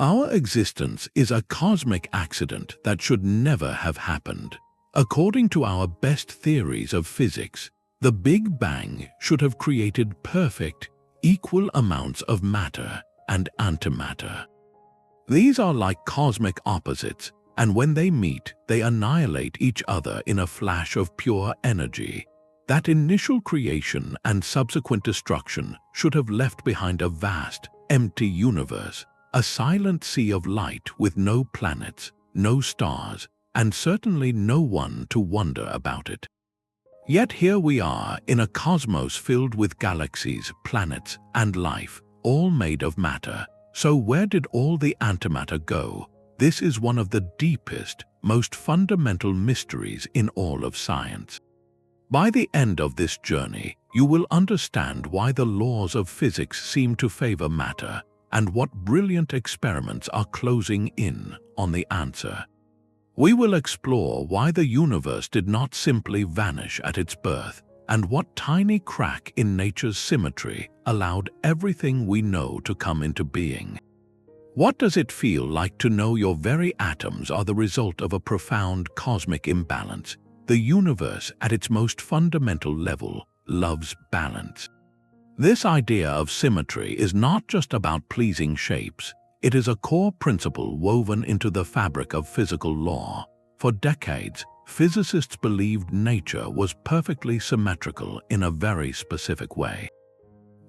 Our existence is a cosmic accident that should never have happened. According to our best theories of physics, the Big Bang should have created perfect, equal amounts of matter and antimatter. These are like cosmic opposites, and when they meet, they annihilate each other in a flash of pure energy. That initial creation and subsequent destruction should have left behind a vast, empty universe, a silent sea of light with no planets, no stars, and certainly no one to wonder about it. Yet here we are in a cosmos filled with galaxies, planets, and life, all made of matter. So where did all the antimatter go? This is one of the deepest, most fundamental mysteries in all of science. By the end of this journey, you will understand why the laws of physics seem to favor matter and what brilliant experiments are closing in on the answer. We will explore why the universe did not simply vanish at its birth and what tiny crack in nature's symmetry allowed everything we know to come into being. What does it feel like to know your very atoms are the result of a profound cosmic imbalance? The universe, at its most fundamental level, loves balance. This idea of symmetry is not just about pleasing shapes. It is a core principle woven into the fabric of physical law. For decades, physicists believed nature was perfectly symmetrical in a very specific way.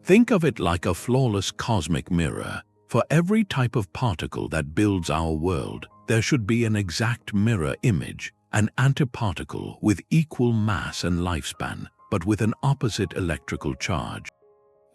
Think of it like a flawless cosmic mirror. For every type of particle that builds our world, there should be an exact mirror image, an antiparticle with equal mass and lifespan, but with an opposite electrical charge.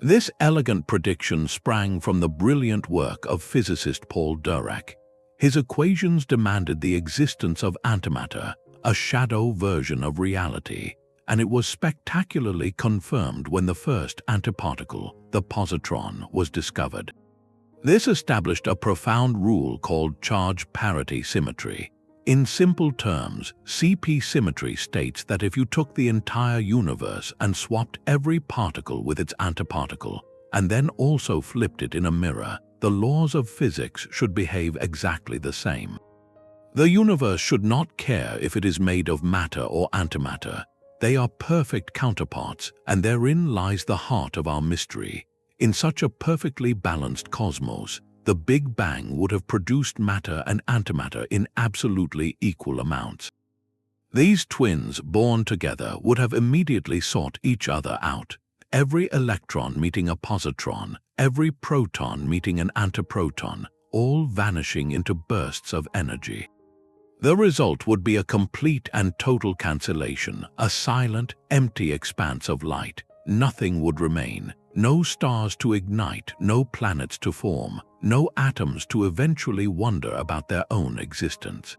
This elegant prediction sprang from the brilliant work of physicist Paul Dirac. His equations demanded the existence of antimatter, a shadow version of reality, and it was spectacularly confirmed when the first antiparticle, the positron, was discovered. This established a profound rule called charge parity symmetry. In simple terms, CP symmetry states that if you took the entire universe and swapped every particle with its antiparticle, and then also flipped it in a mirror, the laws of physics should behave exactly the same. The universe should not care if it is made of matter or antimatter. They are perfect counterparts, and therein lies the heart of our mystery. In such a perfectly balanced cosmos, the Big Bang would have produced matter and antimatter in absolutely equal amounts. These twins, born together, would have immediately sought each other out, every electron meeting a positron, every proton meeting an antiproton, all vanishing into bursts of energy. The result would be a complete and total cancellation, a silent, empty expanse of light. Nothing would remain. No stars to ignite, no planets to form, no atoms to eventually wonder about their own existence.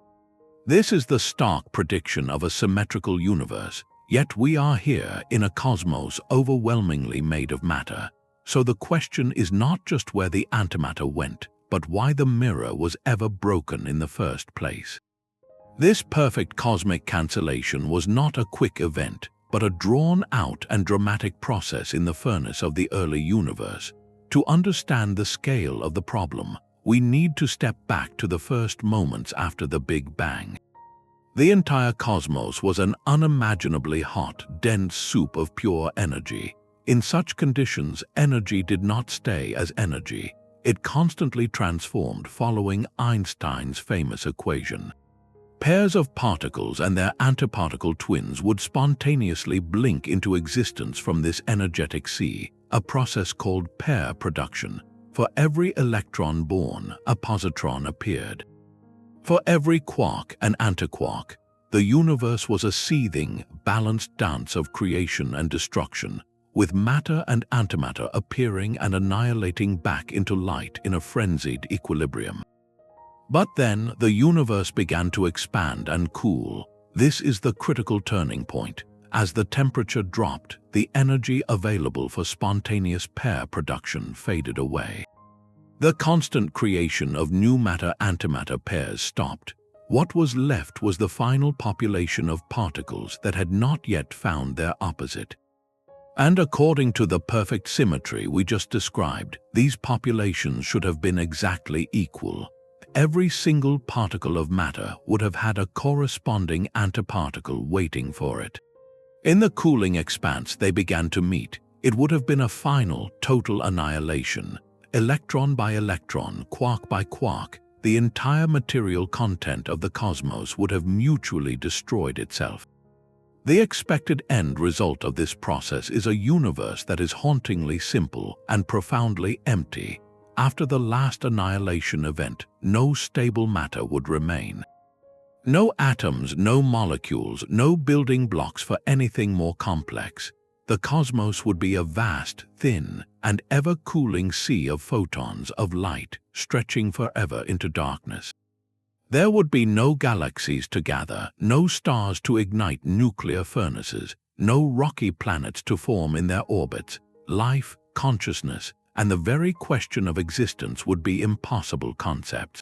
This is the stark prediction of a symmetrical universe, yet we are here in a cosmos overwhelmingly made of matter. So the question is not just where the antimatter went, but why the mirror was ever broken in the first place. This perfect cosmic cancellation was not a quick event, but a drawn-out and dramatic process in the furnace of the early universe. To understand the scale of the problem, we need to step back to the first moments after the Big Bang. The entire cosmos was an unimaginably hot, dense soup of pure energy. In such conditions, energy did not stay as energy. It constantly transformed following Einstein's famous equation. Pairs of particles and their antiparticle twins would spontaneously blink into existence from this energetic sea, a process called pair production. For every electron born, a positron appeared. For every quark and antiquark, the universe was a seething, balanced dance of creation and destruction, with matter and antimatter appearing and annihilating back into light in a frenzied equilibrium. But then the universe began to expand and cool. This is the critical turning point. As the temperature dropped, the energy available for spontaneous pair production faded away. The constant creation of new matter-antimatter pairs stopped. What was left was the final population of particles that had not yet found their opposite. And according to the perfect symmetry we just described, these populations should have been exactly equal. Every single particle of matter would have had a corresponding antiparticle waiting for it. In the cooling expanse they began to meet. It would have been a final, total annihilation. Electron by electron, quark by quark, the entire material content of the cosmos would have mutually destroyed itself. The expected end result of this process is a universe that is hauntingly simple and profoundly empty. After the last annihilation event, no stable matter would remain. No atoms, no molecules, no building blocks for anything more complex. The cosmos would be a vast, thin, and ever-cooling sea of photons of light stretching forever into darkness. There would be no galaxies to gather, no stars to ignite nuclear furnaces, no rocky planets to form in their orbits. Life, consciousness, and the very question of existence would be impossible concepts.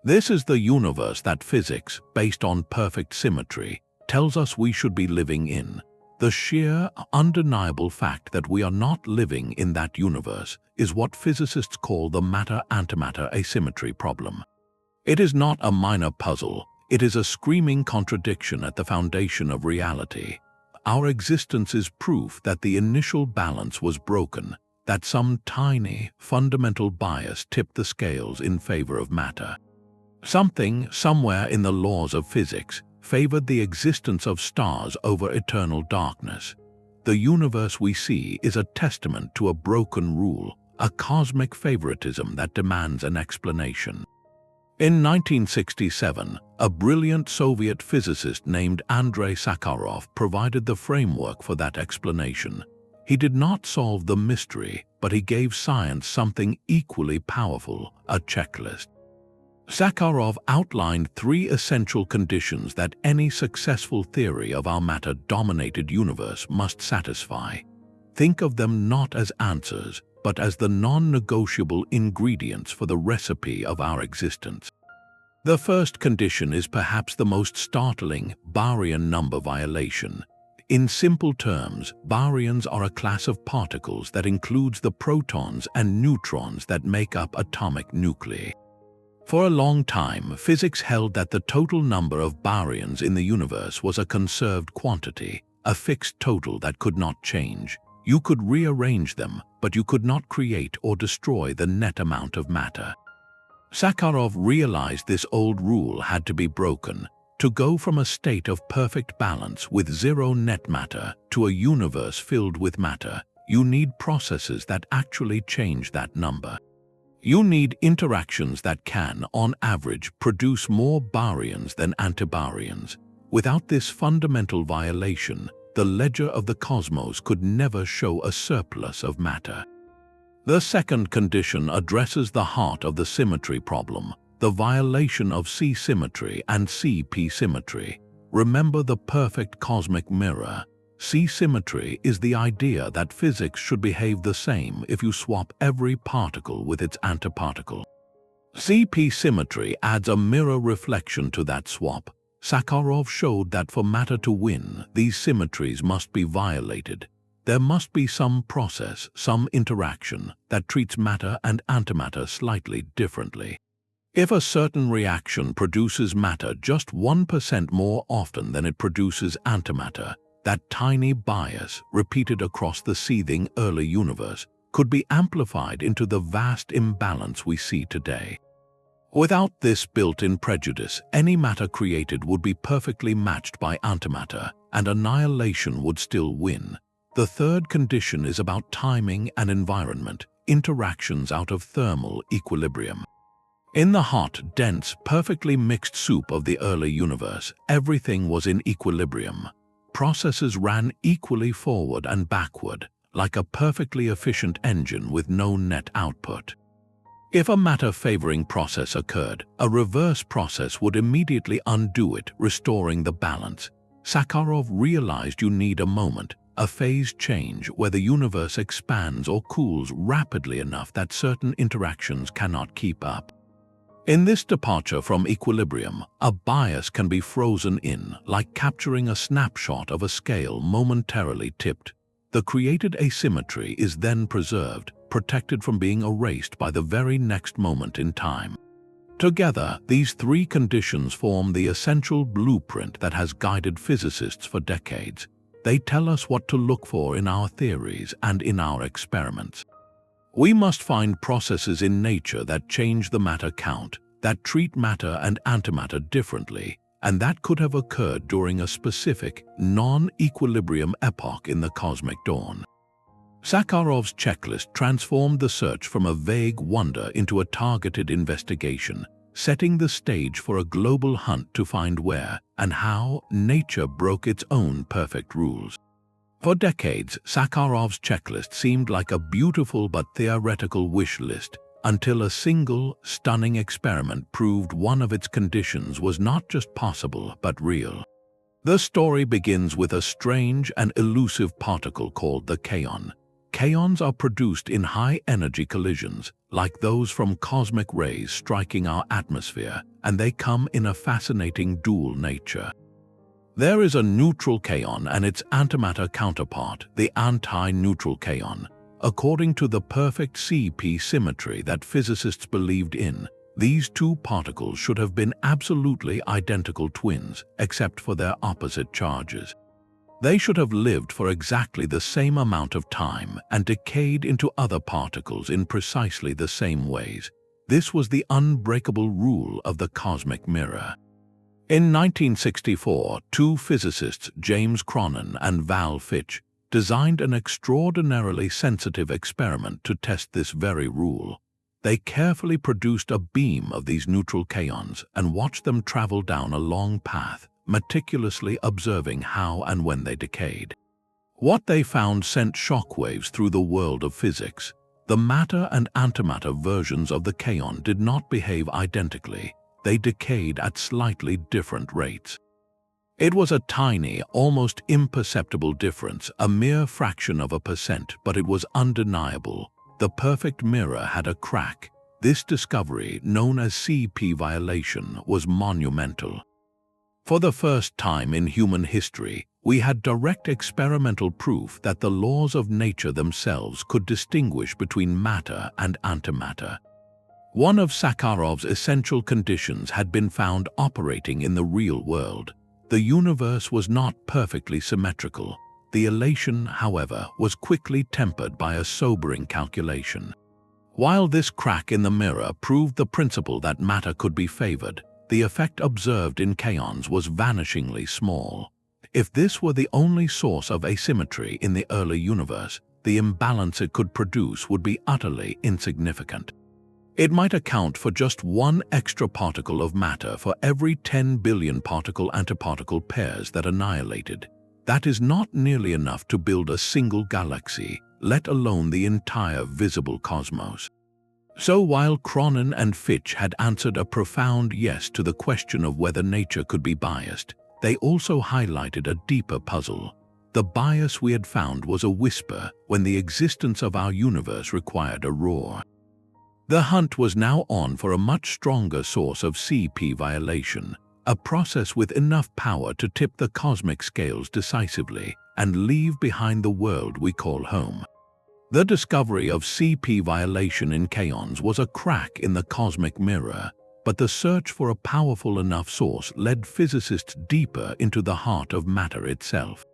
This is the universe that physics, based on perfect symmetry, tells us we should be living in. The sheer, undeniable fact that we are not living in that universe is what physicists call the matter-antimatter asymmetry problem. It is not a minor puzzle, it is a screaming contradiction at the foundation of reality. Our existence is proof that the initial balance was broken, that some tiny, fundamental bias tipped the scales in favor of matter. Something, somewhere in the laws of physics, favored the existence of stars over eternal darkness. The universe we see is a testament to a broken rule, a cosmic favoritism that demands an explanation. In 1967, a brilliant Soviet physicist named Andrei Sakharov provided the framework for that explanation. He did not solve the mystery, but he gave science something equally powerful, a checklist. Sakharov outlined 3 essential conditions that any successful theory of our matter-dominated universe must satisfy. Think of them not as answers, but as the non-negotiable ingredients for the recipe of our existence. The first condition is perhaps the most startling, baryon-number violation. In simple terms, baryons are a class of particles that includes the protons and neutrons that make up atomic nuclei. For a long time, physics held that the total number of baryons in the universe was a conserved quantity, a fixed total that could not change. You could rearrange them, but you could not create or destroy the net amount of matter. Sakharov realized this old rule had to be broken. To go from a state of perfect balance with zero net matter to a universe filled with matter, you need processes that actually change that number. You need interactions that can, on average, produce more baryons than antibaryons. Without this fundamental violation, the ledger of the cosmos could never show a surplus of matter. The second condition addresses the heart of the symmetry problem, the violation of C-symmetry and CP-symmetry. Remember the perfect cosmic mirror. C-symmetry is the idea that physics should behave the same if you swap every particle with its antiparticle. CP-symmetry adds a mirror reflection to that swap. Sakharov showed that for matter to win, these symmetries must be violated. There must be some process, some interaction, that treats matter and antimatter slightly differently. If a certain reaction produces matter just 1% more often than it produces antimatter, that tiny bias, repeated across the seething early universe, could be amplified into the vast imbalance we see today. Without this built-in prejudice, any matter created would be perfectly matched by antimatter, and annihilation would still win. The third condition is about timing and environment, interactions out of thermal equilibrium. In the hot, dense, perfectly mixed soup of the early universe, everything was in equilibrium. Processes ran equally forward and backward, like a perfectly efficient engine with no net output. If a matter-favoring process occurred, a reverse process would immediately undo it, restoring the balance. Sakharov realized you need a moment, a phase change where the universe expands or cools rapidly enough that certain interactions cannot keep up. In this departure from equilibrium, a bias can be frozen in, like capturing a snapshot of a scale momentarily tipped. The created asymmetry is then preserved, protected from being erased by the very next moment in time. Together, these three conditions form the essential blueprint that has guided physicists for decades. They tell us what to look for in our theories and in our experiments. We must find processes in nature that change the matter count, that treat matter and antimatter differently, and that could have occurred during a specific, non-equilibrium epoch in the cosmic dawn. Sakharov's checklist transformed the search from a vague wonder into a targeted investigation, setting the stage for a global hunt to find where and how nature broke its own perfect rules. For decades, Sakharov's checklist seemed like a beautiful but theoretical wish list, until a single, stunning experiment proved one of its conditions was not just possible but real. The story begins with a strange and elusive particle called the kaon. Kaons are produced in high-energy collisions, like those from cosmic rays striking our atmosphere, and they come in a fascinating dual nature. There is a neutral kaon and its antimatter counterpart, the anti-neutral kaon. According to the perfect CP symmetry that physicists believed in, these two particles should have been absolutely identical twins, except for their opposite charges. They should have lived for exactly the same amount of time and decayed into other particles in precisely the same ways. This was the unbreakable rule of the cosmic mirror. In 1964, two physicists, James Cronin and Fitch, designed an extraordinarily sensitive experiment to test this very rule. They carefully produced a beam of these neutral kaons and watched them travel down a long path, meticulously observing how and when they decayed. What they found sent shockwaves through the world of physics. The matter and antimatter versions of the kaon did not behave identically. They decayed at slightly different rates. It was a tiny, almost imperceptible difference, a mere fraction of a percent, but it was undeniable. The perfect mirror had a crack. This discovery, known as CP-violating, was monumental. For the first time in human history, we had direct experimental proof that the laws of nature themselves could distinguish between matter and antimatter. One of Sakharov's essential conditions had been found operating in the real world. The universe was not perfectly symmetrical. The elation, however, was quickly tempered by a sobering calculation. While this crack in the mirror proved the principle that matter could be favored, the effect observed in kaons was vanishingly small. If this were the only source of asymmetry in the early universe, the imbalance it could produce would be utterly insignificant. It might account for just one extra particle of matter for every 10 billion particle-antiparticle pairs that annihilated. That is not nearly enough to build a single galaxy, let alone the entire visible cosmos. So while Cronin and Fitch had answered a profound yes to the question of whether nature could be biased, they also highlighted a deeper puzzle. The bias we had found was a whisper when the existence of our universe required a roar. The hunt was now on for a much stronger source of CP violation, a process with enough power to tip the cosmic scales decisively and leave behind the world we call home. The discovery of CP violation in kaons was a crack in the cosmic mirror, but the search for a powerful enough source led physicists deeper into the heart of matter itself.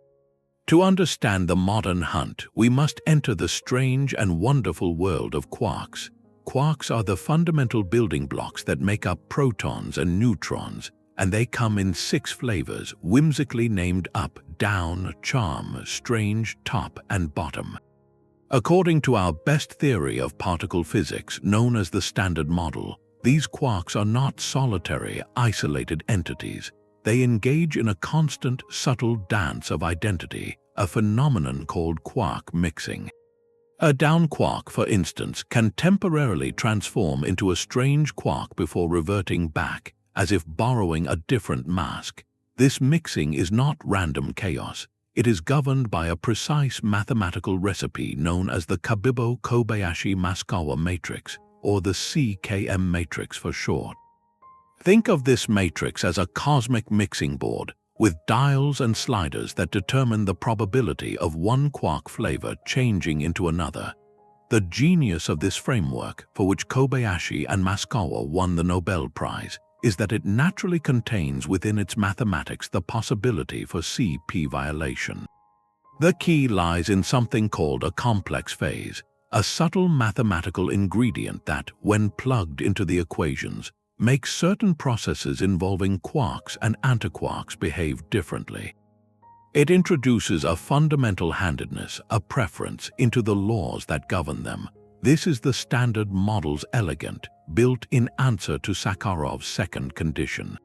To understand the modern hunt, we must enter the strange and wonderful world of quarks. Quarks are the fundamental building blocks that make up protons and neutrons, and they come in 6 flavors, whimsically named up, down, charm, strange, top, and bottom. According to our best theory of particle physics, known as the Standard Model, these quarks are not solitary, isolated entities. They engage in a constant, subtle dance of identity, a phenomenon called quark mixing. A down quark, for instance, can temporarily transform into a strange quark before reverting back, as if borrowing a different mask. This mixing is not random chaos. It is governed by a precise mathematical recipe known as the Kabibbo-Kobayashi-Maskawa matrix, or the CKM matrix for short. Think of this matrix as a cosmic mixing board, with dials and sliders that determine the probability of one quark flavor changing into another. The genius of this framework, for which Kobayashi and Maskawa won the Nobel Prize, is that it naturally contains within its mathematics the possibility for CP violation. The key lies in something called a complex phase, a subtle mathematical ingredient that, when plugged into the equations, makes certain processes involving quarks and antiquarks behave differently. It introduces a fundamental handedness, a preference, into the laws that govern them. This is the Standard Model's elegant, built-in answer to Sakharov's second condition.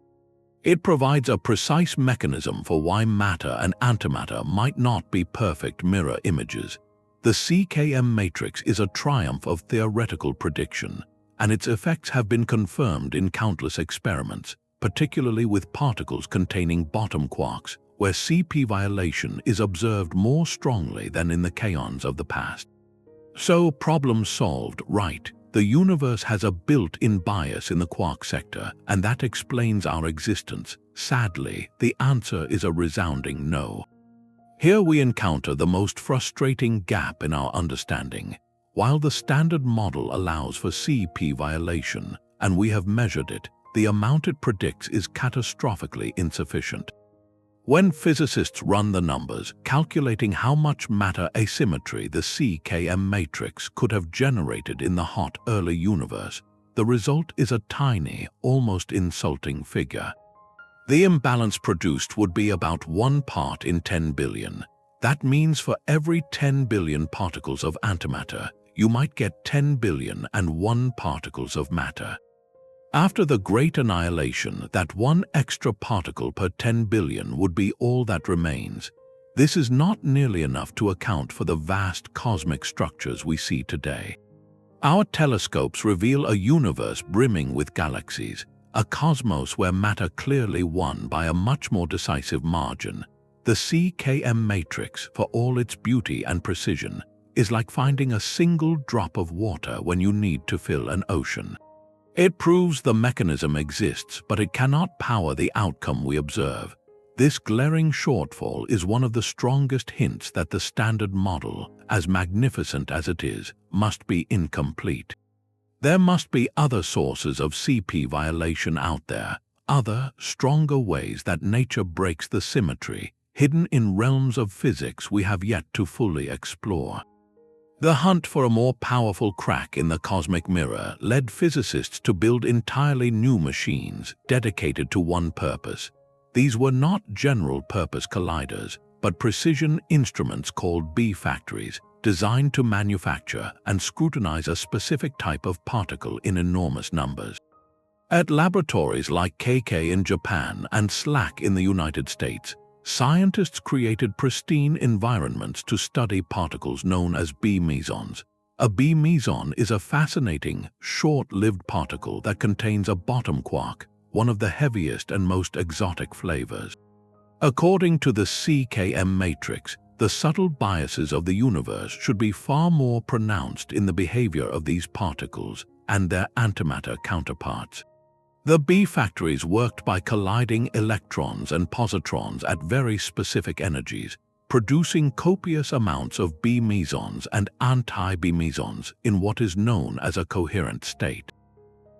It provides a precise mechanism for why matter and antimatter might not be perfect mirror images. The CKM matrix is a triumph of theoretical prediction, and its effects have been confirmed in countless experiments, particularly with particles containing bottom quarks, where CP violation is observed more strongly than in the kaons of the past. So, problem solved, right? The universe has a built-in bias in the quark sector, and that explains our existence. Sadly, the answer is a resounding no. Here we encounter the most frustrating gap in our understanding. While the Standard Model allows for CP violation, and we have measured it, the amount it predicts is catastrophically insufficient. When physicists run the numbers, calculating how much matter asymmetry the CKM matrix could have generated in the hot early universe, the result is a tiny, almost insulting figure. The imbalance produced would be about 1 part in 10 billion. That means for every 10 billion particles of antimatter, you might get 10 billion and 1 particles of matter. After the Great Annihilation, that 1 extra particle per 10 billion would be all that remains. This is not nearly enough to account for the vast cosmic structures we see today. Our telescopes reveal a universe brimming with galaxies, a cosmos where matter clearly won by a much more decisive margin. The CKM matrix, for all its beauty and precision, is like finding a single drop of water when you need to fill an ocean. It proves the mechanism exists, but it cannot power the outcome we observe. This glaring shortfall is one of the strongest hints that the Standard Model, as magnificent as it is, must be incomplete. There must be other sources of CP violation out there, other, stronger ways that nature breaks the symmetry, hidden in realms of physics we have yet to fully explore. The hunt for a more powerful crack in the cosmic mirror led physicists to build entirely new machines dedicated to one purpose. These were not general-purpose colliders, but precision instruments called B-factories, designed to manufacture and scrutinize a specific type of particle in enormous numbers. At laboratories like KK in Japan and SLAC in the United States, scientists created pristine environments to study particles known as B-mesons. A B-meson is a fascinating, short-lived particle that contains a bottom quark, one of the heaviest and most exotic flavors. According to the CKM matrix, the subtle biases of the universe should be far more pronounced in the behavior of these particles and their antimatter counterparts. The B-factories worked by colliding electrons and positrons at very specific energies, producing copious amounts of B-mesons and anti-B-mesons in what is known as a coherent state.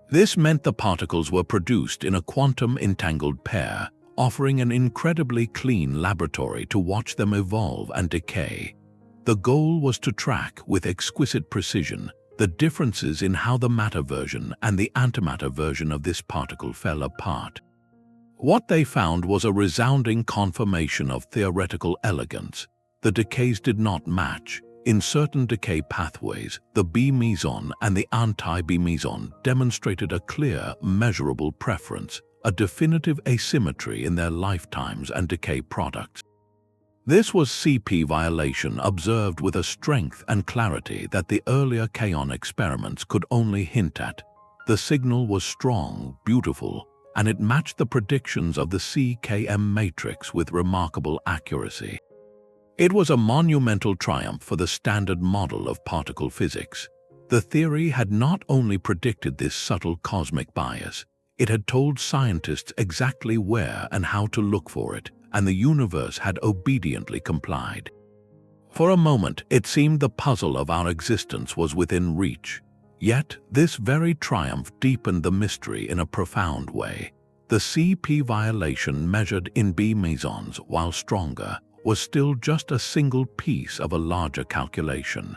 This meant the particles were produced in a quantum-entangled pair, offering an incredibly clean laboratory to watch them evolve and decay. The goal was to track, with exquisite precision, the differences in how the matter version and the antimatter version of this particle fell apart. What they found was a resounding confirmation of theoretical elegance. The decays did not match. In certain decay pathways, the B-meson and the anti-B-meson demonstrated a clear, measurable preference, a definitive asymmetry in their lifetimes and decay products. This was CP violation observed with a strength and clarity that the earlier kaon experiments could only hint at. The signal was strong, beautiful, and it matched the predictions of the CKM matrix with remarkable accuracy. It was a monumental triumph for the Standard Model of particle physics. The theory had not only predicted this subtle cosmic bias, it had told scientists exactly where and how to look for it, and the universe had obediently complied. For a moment, it seemed the puzzle of our existence was within reach. Yet, this very triumph deepened the mystery in a profound way. The CP violation measured in B-mesons, while stronger, was still just a single piece of a larger calculation.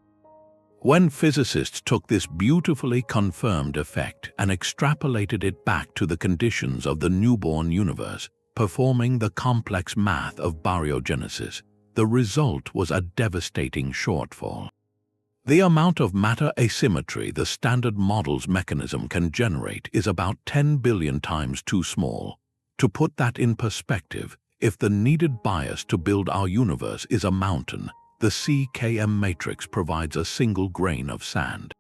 When physicists took this beautifully confirmed effect and extrapolated it back to the conditions of the newborn universe, performing the complex math of baryogenesis, the result was a devastating shortfall. The amount of matter asymmetry the Standard Model's mechanism can generate is about 10 billion times too small. To put that in perspective, if the needed bias to build our universe is a mountain, the CKM matrix provides a single grain of sand.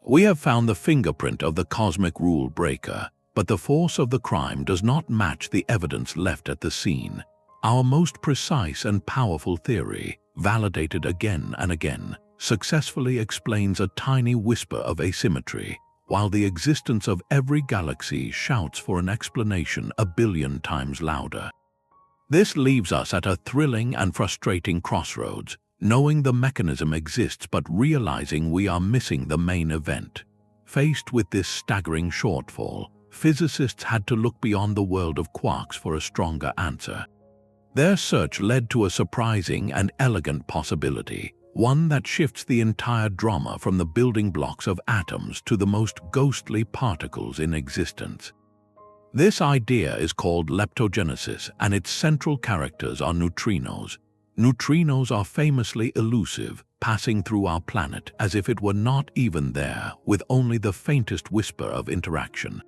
We have found the fingerprint of the cosmic rule breaker, but the force of the crime does not match the evidence left at the scene. Our most precise and powerful theory, validated again and again, successfully explains a tiny whisper of asymmetry, while the existence of every galaxy shouts for an explanation a billion times louder. This leaves us at a thrilling and frustrating crossroads, knowing the mechanism exists but realizing we are missing the main event. Faced with this staggering shortfall, physicists had to look beyond the world of quarks for a stronger answer. Their search led to a surprising and elegant possibility, one that shifts the entire drama from the building blocks of atoms to the most ghostly particles in existence. This idea is called leptogenesis, and its central characters are neutrinos. Neutrinos are famously elusive, passing through our planet as if it were not even there, with only the faintest whisper of interaction.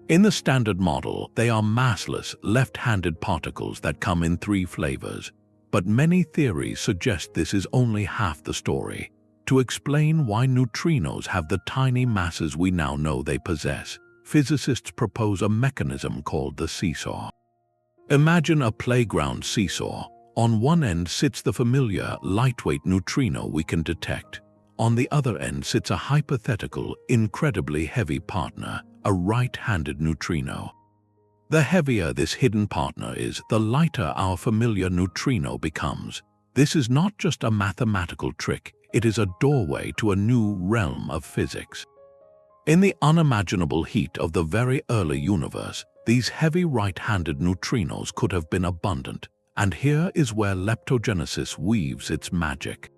In the Standard Model, they are massless, left-handed particles that come in 3 flavors. But many theories suggest this is only half the story. To explain why neutrinos have the tiny masses we now know they possess, physicists propose a mechanism called the seesaw. Imagine a playground seesaw. On one end sits the familiar, lightweight neutrino we can detect. On the other end sits a hypothetical, incredibly heavy partner, a right-handed neutrino. The heavier this hidden partner is, the lighter our familiar neutrino becomes. This is not just a mathematical trick, it is a doorway to a new realm of physics. In the unimaginable heat of the very early universe, these heavy right-handed neutrinos could have been abundant, and here is where leptogenesis weaves its magic.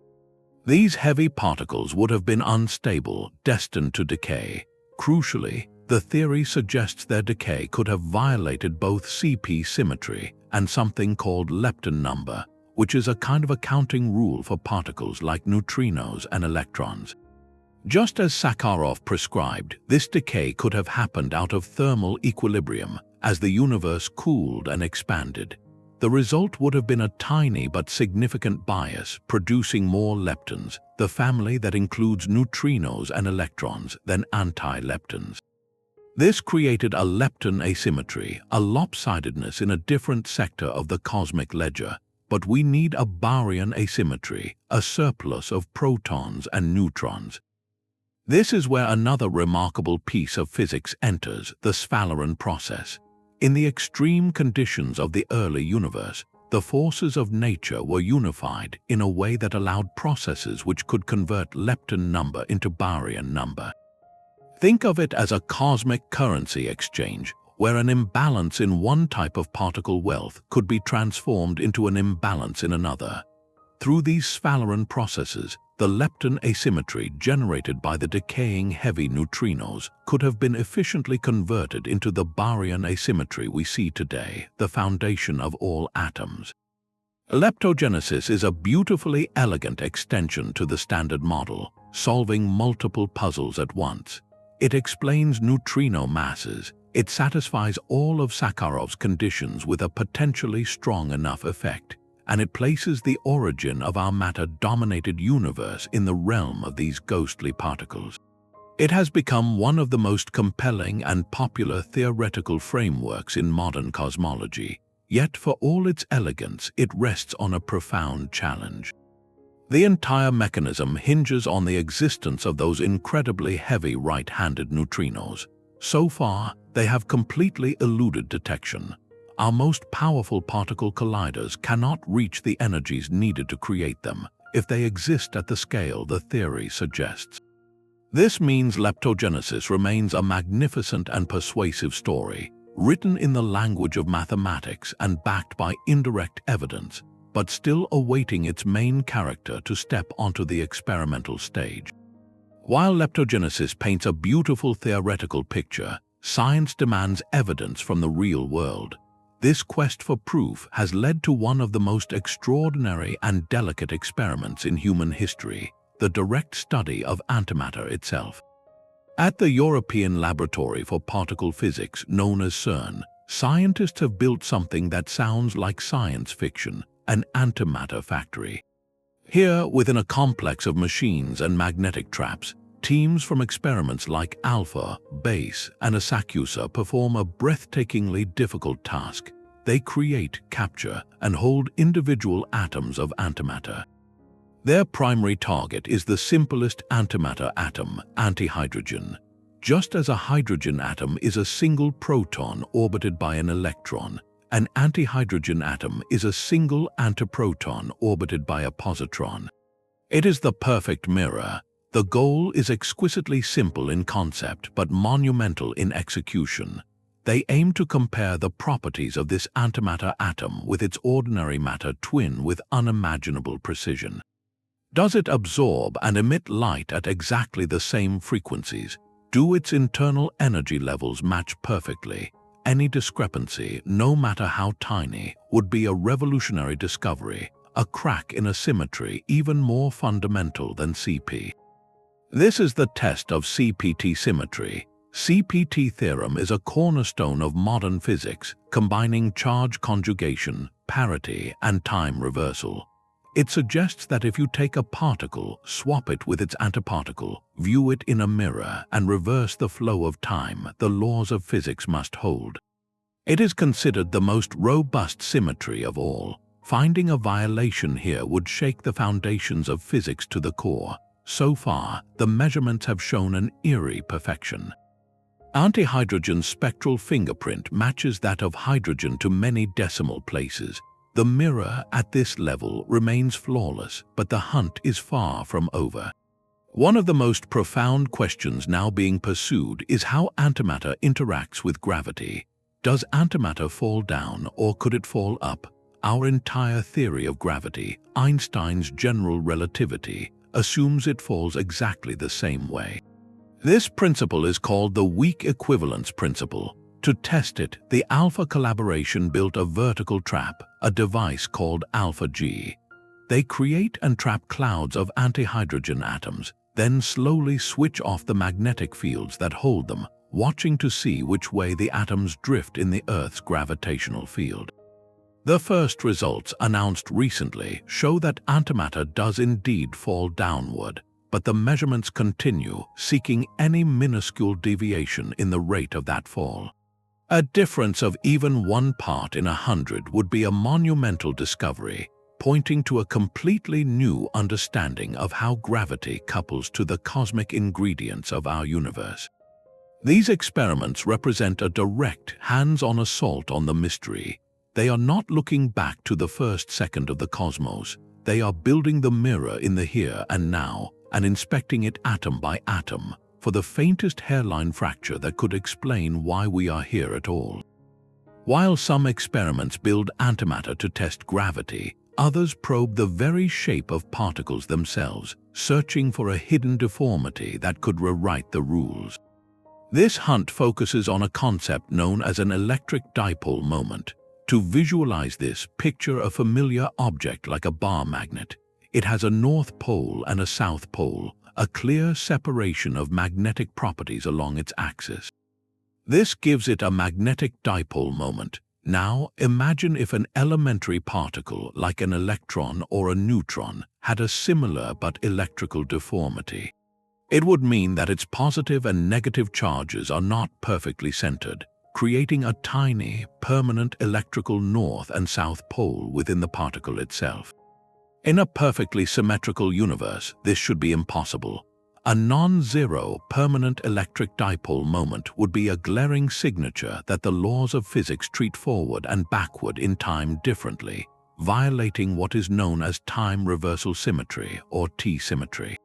These heavy particles would have been unstable, destined to decay. Crucially, the theory suggests their decay could have violated both CP symmetry and something called lepton-number, which is a kind of accounting rule for particles like neutrinos and electrons. Just as Sakharov prescribed, this decay could have happened out of thermal equilibrium as the universe cooled and expanded. The result would have been a tiny but significant bias, producing more leptons, the family that includes neutrinos and electrons, than anti-leptons. This created a lepton asymmetry, a lopsidedness in a different sector of the cosmic ledger, but we need a baryon asymmetry, a surplus of protons and neutrons. This is where another remarkable piece of physics enters, the sphaleron process. In the extreme conditions of the early universe, the forces of nature were unified in a way that allowed processes which could convert lepton number into baryon number. Think of it as a cosmic currency exchange, where an imbalance in one type of particle wealth could be transformed into an imbalance in another. Through these sphaleron processes, the lepton asymmetry generated by the decaying heavy neutrinos could have been efficiently converted into the baryon asymmetry we see today, the foundation of all atoms. Leptogenesis is a beautifully elegant extension to the Standard Model, solving multiple puzzles at once. It explains neutrino masses. It satisfies all of Sakharov's conditions with a potentially strong enough effect, and it places the origin of our matter-dominated universe in the realm of these ghostly particles. It has become one of the most compelling and popular theoretical frameworks in modern cosmology, yet for all its elegance, it rests on a profound challenge. The entire mechanism hinges on the existence of those incredibly heavy right-handed neutrinos. So far, they have completely eluded detection. our most powerful particle colliders cannot reach the energies needed to create them if they exist at the scale the theory suggests. This means leptogenesis remains a magnificent and persuasive story, written in the language of mathematics and backed by indirect evidence, but still awaiting its main character to step onto the experimental stage. While leptogenesis paints a beautiful theoretical picture, science demands evidence from the real world. This quest for proof has led to one of the most extraordinary and delicate experiments in human history, the direct study of antimatter itself. At the European Laboratory for Particle Physics, known as CERN, scientists have built something that sounds like science fiction, an antimatter factory. Here, within a complex of machines and magnetic traps, teams from experiments like Alpha, Base, and Asakusa perform a breathtakingly difficult task. They create, capture, and hold individual atoms of antimatter. Their primary target is the simplest antimatter atom, antihydrogen. Just as a hydrogen atom is a single proton orbited by an electron, an antihydrogen atom is a single antiproton orbited by a positron. It is the perfect mirror. The goal is exquisitely simple in concept but monumental in execution. They aim to compare the properties of this antimatter atom with its ordinary matter twin with unimaginable precision. Does it absorb and emit light at exactly the same frequencies? Do its internal energy levels match perfectly? Any discrepancy, no matter how tiny, would be a revolutionary discovery, a crack in a symmetry even more fundamental than CP. This is the test of CPT symmetry. CPT theorem is a cornerstone of modern physics, combining charge conjugation, parity, and time reversal. It suggests that if you take a particle, swap it with its antiparticle, view it in a mirror, and reverse the flow of time, the laws of physics must hold. It is considered the most robust symmetry of all. Finding a violation here would shake the foundations of physics to the core. So far, the measurements have shown an eerie perfection. Antihydrogen's spectral fingerprint matches that of hydrogen to many decimal places. The mirror at this level remains flawless, but the hunt is far from over. One of the most profound questions now being pursued is how antimatter interacts with gravity. Does antimatter fall down or could it fall up? Our entire theory of gravity, Einstein's general relativity, assumes it falls exactly the same way. This principle is called the weak equivalence principle. To test it, the Alpha collaboration built a vertical trap, a device called Alpha G. They create and trap clouds of antihydrogen atoms, then slowly switch off the magnetic fields that hold them, watching to see which way the atoms drift in the Earth's gravitational field. The first results, announced recently, show that antimatter does indeed fall downward, but the measurements continue, seeking any minuscule deviation in the rate of that fall. A difference of even 1 part in 100 would be a monumental discovery, pointing to a completely new understanding of how gravity couples to the cosmic ingredients of our universe. These experiments represent a direct, hands-on assault on the mystery. They are not looking back to the first second of the cosmos. They are building the mirror in the here and now and inspecting it atom by atom for the faintest hairline fracture that could explain why we are here at all. While some experiments build antimatter to test gravity, others probe the very shape of particles themselves, searching for a hidden deformity that could rewrite the rules. This hunt focuses on a concept known as an electric dipole moment. To visualize this, picture a familiar object like a bar magnet. It has a north pole and a south pole, a clear separation of magnetic properties along its axis. This gives it a magnetic dipole moment. Now, imagine if an elementary particle, like an electron or a neutron, had a similar but electrical deformity. It would mean that its positive and negative charges are not perfectly centered, creating a tiny, permanent electrical north and south pole within the particle itself. In a perfectly symmetrical universe, this should be impossible. A non-zero permanent electric dipole moment would be a glaring signature that the laws of physics treat forward and backward in time differently, violating what is known as time reversal symmetry or T-symmetry.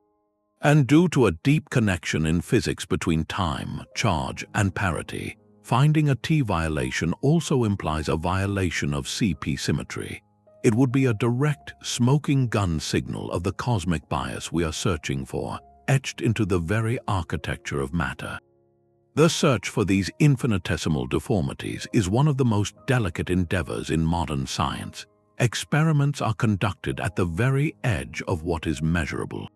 And due to a deep connection in physics between time, charge, and parity, finding a T violation also implies a violation of CP symmetry. It would be a direct, smoking gun signal of the cosmic bias we are searching for, etched into the very architecture of matter. The search for these infinitesimal deformities is one of the most delicate endeavors in modern science. Experiments are conducted at the very edge of what is measurable.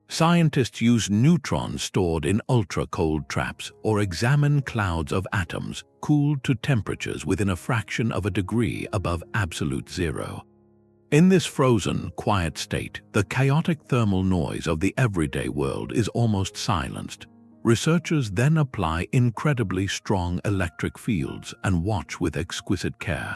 Scientists use neutrons stored in ultra-cold traps or examine clouds of atoms cooled to temperatures within a fraction of a degree above absolute zero. In this frozen, quiet state, the chaotic thermal noise of the everyday world is almost silenced. Researchers then apply incredibly strong electric fields and watch with exquisite care.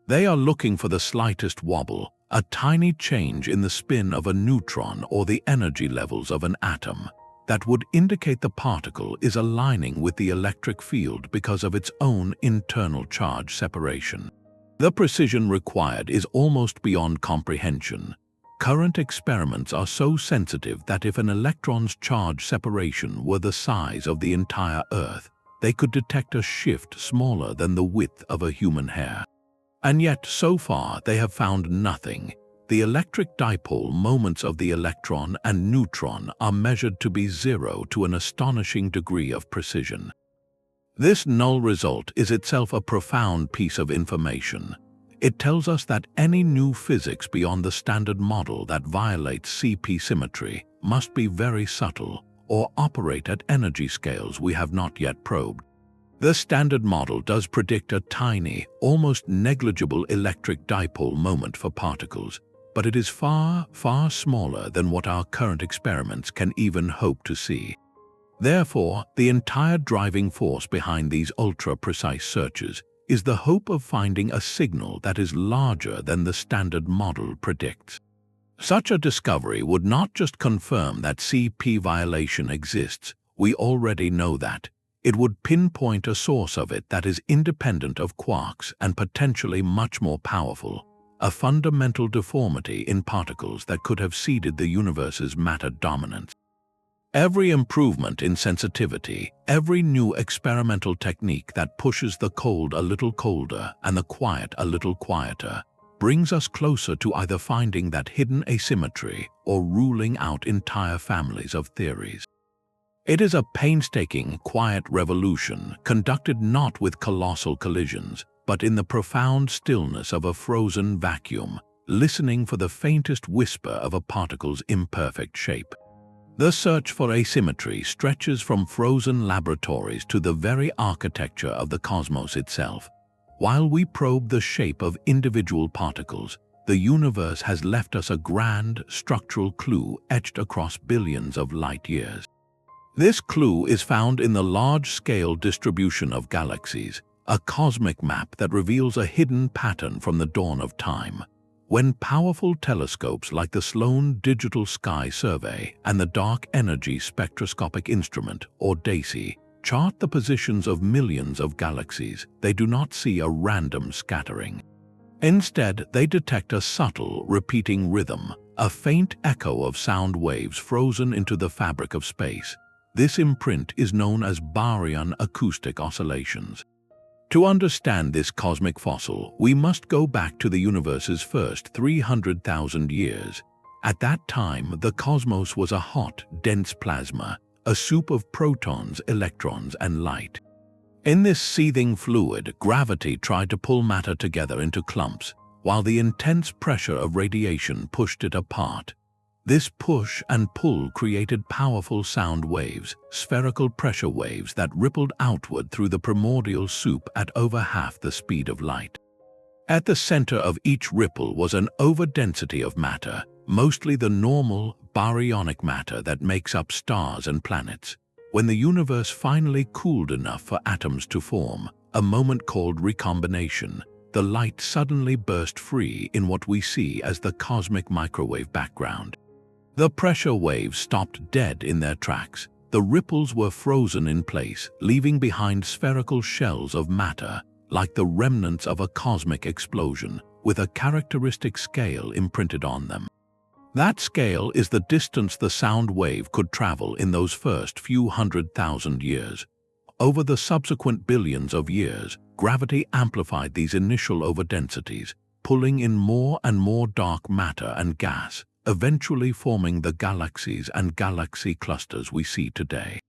They are looking for the slightest wobble, a tiny change in the spin of a neutron or the energy levels of an atom, that would indicate the particle is aligning with the electric field because of its own internal charge separation. The precision required is almost beyond comprehension. Current experiments are so sensitive that if an electron's charge separation were the size of the entire Earth, they could detect a shift smaller than the width of a human hair. And yet, so far, they have found nothing. The electric dipole moments of the electron and neutron are measured to be zero to an astonishing degree of precision. This null result is itself a profound piece of information. It tells us that any new physics beyond the standard model that violates CP symmetry must be very subtle or operate at energy scales we have not yet probed. The standard model does predict a tiny, almost negligible electric dipole moment for particles, but it is far, far smaller than what our current experiments can even hope to see. Therefore, the entire driving force behind these ultra-precise searches is the hope of finding a signal that is larger than the standard model predicts. Such a discovery would not just confirm that CP violation exists, we already know that. It would pinpoint a source of it that is independent of quarks and potentially much more powerful, a fundamental deformity in particles that could have ceded the universe's matter dominance. Every improvement in sensitivity, every new experimental technique that pushes the cold a little colder and the quiet a little quieter, brings us closer to either finding that hidden asymmetry or ruling out entire families of theories. It is a painstaking, quiet revolution conducted not with colossal collisions, but in the profound stillness of a frozen vacuum, listening for the faintest whisper of a particle's imperfect shape. The search for asymmetry stretches from frozen laboratories to the very architecture of the cosmos itself. While we probe the shape of individual particles, the universe has left us a grand structural clue etched across billions of light years. This clue is found in the large-scale distribution of galaxies, a cosmic map that reveals a hidden pattern from the dawn of time. When powerful telescopes like the Sloan Digital Sky Survey and the Dark Energy Spectroscopic Instrument, or DAISY, chart the positions of millions of galaxies, they do not see a random scattering. Instead, they detect a subtle, repeating rhythm, a faint echo of sound waves frozen into the fabric of space. This imprint is known as baryon acoustic oscillations. To understand this cosmic fossil, we must go back to the universe's first 300,000 years. At that time, the cosmos was a hot, dense plasma, a soup of protons, electrons, and light. In this seething fluid, gravity tried to pull matter together into clumps, while the intense pressure of radiation pushed it apart. This push and pull created powerful sound waves, spherical pressure waves that rippled outward through the primordial soup at over half the speed of light. At the center of each ripple was an overdensity of matter, mostly the normal, baryonic matter that makes up stars and planets. When the universe finally cooled enough for atoms to form, a moment called recombination, the light suddenly burst free in what we see as the cosmic microwave background. The pressure waves stopped dead in their tracks. The ripples were frozen in place, leaving behind spherical shells of matter, like the remnants of a cosmic explosion, with a characteristic scale imprinted on them. That scale is the distance the sound wave could travel in those first few 100,000 years. Over the subsequent billions of years, gravity amplified these initial overdensities, pulling in more and more dark matter and gas, eventually forming the galaxies and galaxy clusters we see today.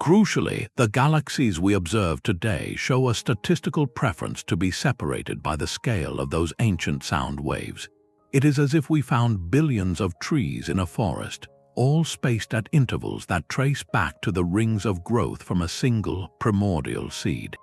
Crucially, the galaxies we observe today show a statistical preference to be separated by the scale of those ancient sound waves. It is as if we found billions of trees in a forest, all spaced at intervals that trace back to the rings of growth from a single primordial seed.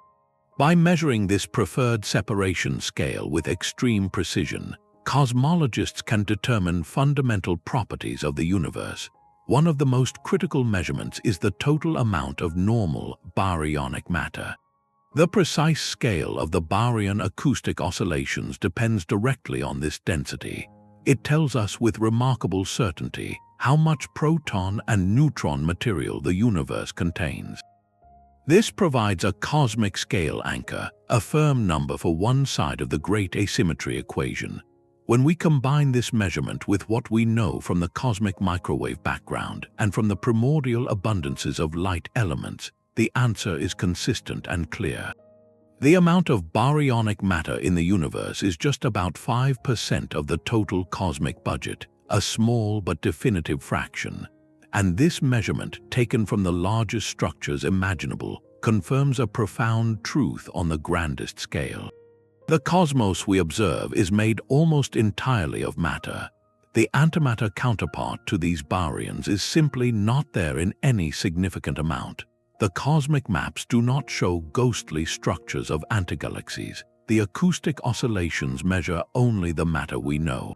By measuring this preferred separation scale with extreme precision, cosmologists can determine fundamental properties of the universe. One of the most critical measurements is the total amount of normal baryonic matter. The precise scale of the baryon acoustic oscillations depends directly on this density. It tells us with remarkable certainty how much proton and neutron material the universe contains. This provides a cosmic scale anchor, a firm number for one side of the great asymmetry equation. When we combine this measurement with what we know from the cosmic microwave background and from the primordial abundances of light elements, the answer is consistent and clear. The amount of baryonic matter in the universe is just about 5% of the total cosmic budget, a small but definitive fraction. And this measurement, taken from the largest structures imaginable, confirms a profound truth on the grandest scale. The cosmos we observe is made almost entirely of matter. The antimatter counterpart to these baryons is simply not there in any significant amount. The cosmic maps do not show ghostly structures of antigalaxies. The acoustic oscillations measure only the matter we know.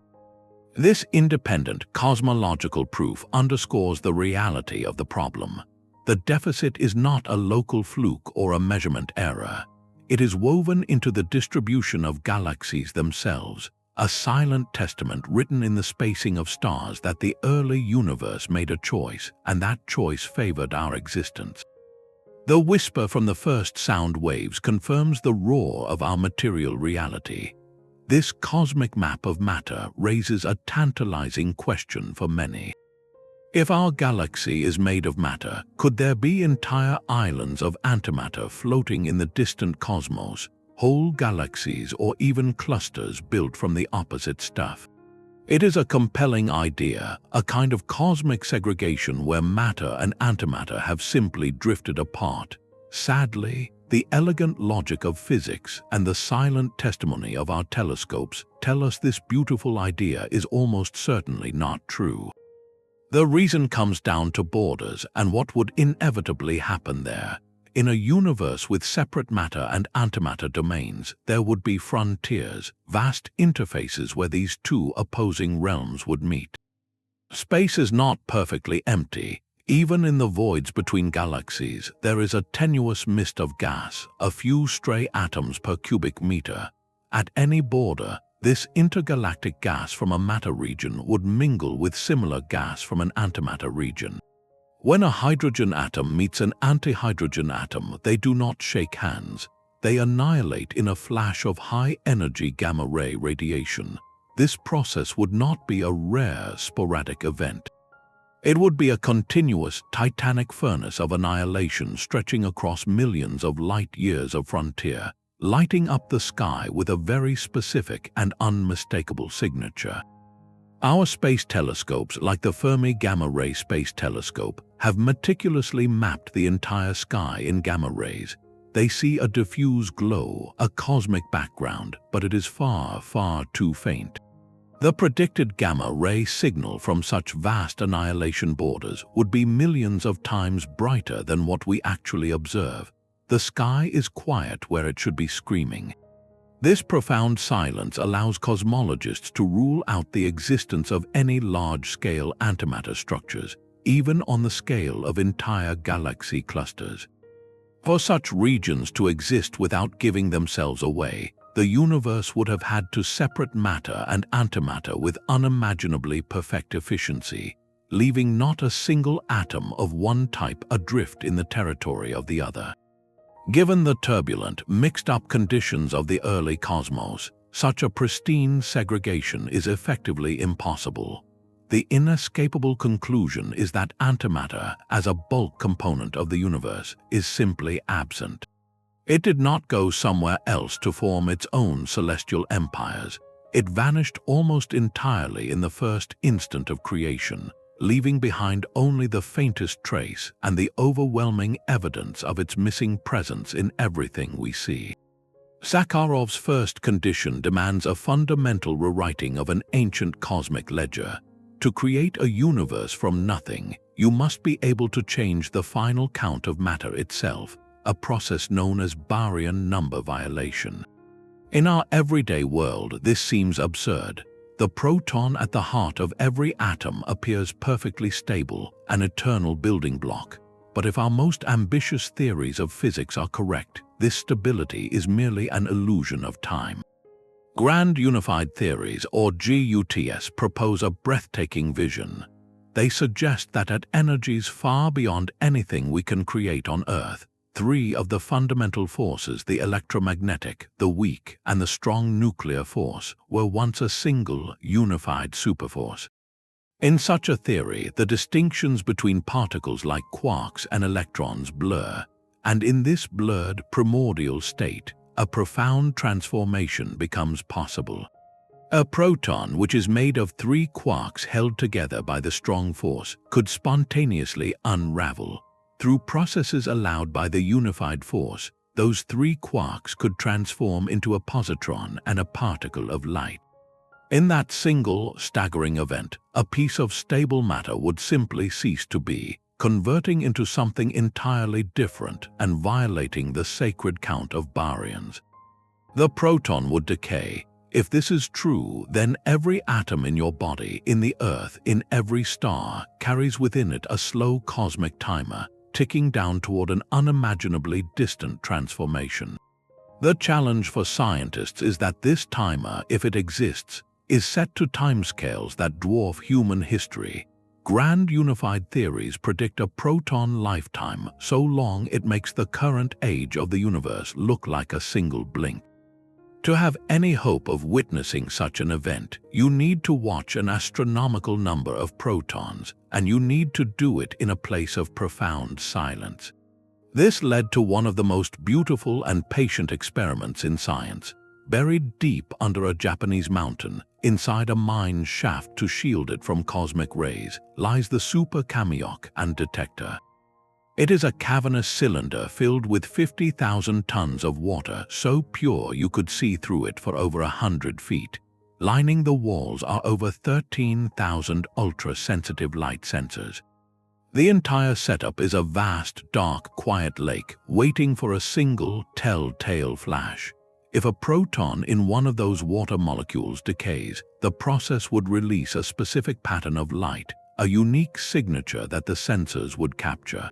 This independent cosmological proof underscores the reality of the problem. The deficit is not a local fluke or a measurement error. It is woven into the distribution of galaxies themselves, a silent testament written in the spacing of stars that the early universe made a choice, and that choice favored our existence. The whisper from the first sound waves confirms the roar of our material reality. This cosmic map of matter raises a tantalizing question for many. If our galaxy is made of matter, could there be entire islands of antimatter floating in the distant cosmos, whole galaxies or even clusters built from the opposite stuff? It is a compelling idea, a kind of cosmic segregation where matter and antimatter have simply drifted apart. Sadly, the elegant logic of physics and the silent testimony of our telescopes tell us this beautiful idea is almost certainly not true. The reason comes down to borders and what would inevitably happen there. In a universe with separate matter and antimatter domains, there would be frontiers, vast interfaces where these two opposing realms would meet. Space is not perfectly empty. Even in the voids between galaxies, there is a tenuous mist of gas, a few stray atoms per cubic meter. At any border, this intergalactic gas from a matter region would mingle with similar gas from an antimatter region. When a hydrogen atom meets an antihydrogen atom, they do not shake hands. They annihilate in a flash of high-energy gamma-ray radiation. This process would not be a rare, sporadic event. It would be a continuous, titanic furnace of annihilation stretching across millions of light-years of frontier, lighting up the sky with a very specific and unmistakable signature. Our space telescopes, like the Fermi Gamma Ray Space Telescope, have meticulously mapped the entire sky in gamma rays. They see a diffuse glow, a cosmic background, but it is far, far too faint. The predicted gamma ray signal from such vast annihilation borders would be millions of times brighter than what we actually observe. The sky is quiet where it should be screaming. This profound silence allows cosmologists to rule out the existence of any large-scale antimatter structures, even on the scale of entire galaxy clusters. For such regions to exist without giving themselves away, the universe would have had to separate matter and antimatter with unimaginably perfect efficiency. leaving not a single atom of one type adrift in the territory of the other. Given the turbulent, mixed-up conditions of the early cosmos, such a pristine segregation is effectively impossible. The inescapable conclusion is that antimatter, as a bulk component of the universe, is simply absent. It did not go somewhere else to form its own celestial empires. It vanished almost entirely in the first instant of creation, leaving behind only the faintest trace and the overwhelming evidence of its missing presence in everything we see. Sakharov's first condition demands a fundamental rewriting of an ancient cosmic ledger. To create a universe from nothing, you must be able to change the final count of matter itself, a process known as baryon-number violation. In our everyday world, this seems absurd. The proton at the heart of every atom appears perfectly stable, an eternal building block. But if our most ambitious theories of physics are correct, this stability is merely an illusion of time. Grand Unified Theories, or GUTS, propose a breathtaking vision. They suggest that at energies far beyond anything we can create on Earth, three of the fundamental forces, the electromagnetic, the weak, and the strong nuclear force, were once a single, unified superforce. In such a theory, the distinctions between particles like quarks and electrons blur, and in this blurred primordial state, a profound transformation becomes possible. A proton, which is made of three quarks held together by the strong force, could spontaneously unravel. Through processes allowed by the unified force, those three quarks could transform into a positron and a particle of light. In that single, staggering event, a piece of stable matter would simply cease to be, converting into something entirely different and violating the sacred count of baryons. The proton would decay. If this is true, then every atom in your body, in the Earth, in every star, carries within it a slow cosmic timer, ticking down toward an unimaginably distant transformation. The challenge for scientists is that this timer, if it exists, is set to timescales that dwarf human history. Grand Unified Theories predict a proton lifetime so long it makes the current age of the universe look like a single blink. To have any hope of witnessing such an event, you need to watch an astronomical number of protons, and you need to do it in a place of profound silence. This led to one of the most beautiful and patient experiments in science. Buried deep under a Japanese mountain, inside a mine shaft to shield it from cosmic rays, lies the Super-Kamiokande detector. It is a cavernous cylinder filled with 50,000 tons of water so pure you could see through it for over 100 feet. Lining the walls are over 13,000 ultra-sensitive light sensors. The entire setup is a vast, dark, quiet lake waiting for a single telltale flash. If a proton in one of those water molecules decays, the process would release a specific pattern of light, a unique signature that the sensors would capture.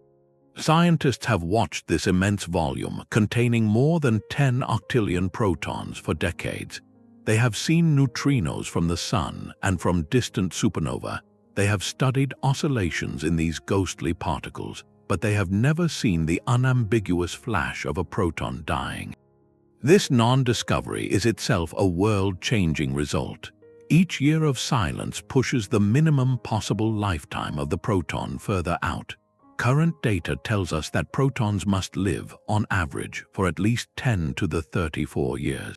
Scientists have watched this immense volume, containing more than 10 octillion protons, for decades. They have seen neutrinos from the sun and from distant supernovae. They have studied oscillations in these ghostly particles, but they have never seen the unambiguous flash of a proton dying. This non-discovery is itself a world-changing result. Each year of silence pushes the minimum possible lifetime of the proton further out. Current data tells us that protons must live, on average, for at least 10 to the 34 years.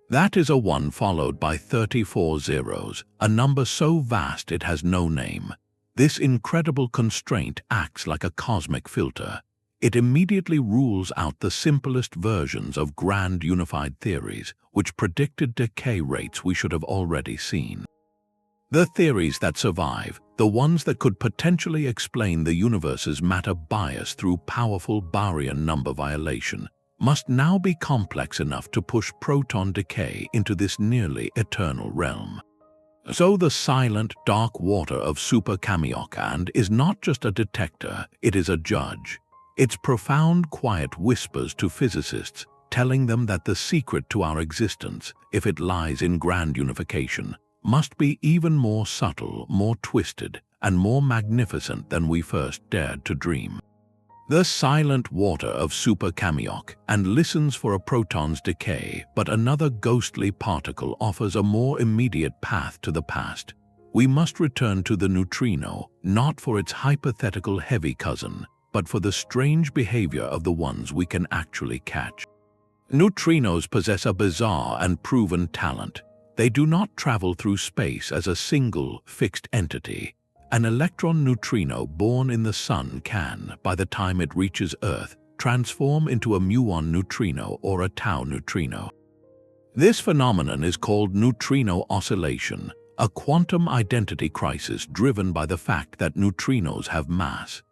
That is a 1 followed by 34 zeros, a number so vast it has no name. This incredible constraint acts like a cosmic filter. It immediately rules out the simplest versions of Grand Unified Theories, which predicted decay rates we should have already seen. The theories that survive, the ones that could potentially explain the universe's matter bias through powerful baryon-number violation, must now be complex enough to push proton decay into this nearly eternal realm. So the silent, dark water of Super-Kamiokande is not just a detector, it is a judge. Its profound quiet whispers to physicists, telling them that the secret to our existence, if it lies in grand unification, must be even more subtle, more twisted, and more magnificent than we first dared to dream. The silent water of Super-Kamiokande and listens for a proton's decay, but another ghostly particle offers a more immediate path to the past. We must return to the neutrino, not for its hypothetical heavy cousin, but for the strange behavior of the ones we can actually catch. Neutrinos possess a bizarre and proven talent. They do not travel through space as a single, fixed entity. An electron neutrino born in the Sun can, by the time it reaches Earth, transform into a muon neutrino or a tau neutrino. This phenomenon is called neutrino oscillation, a quantum identity crisis driven by the fact that neutrinos have mass.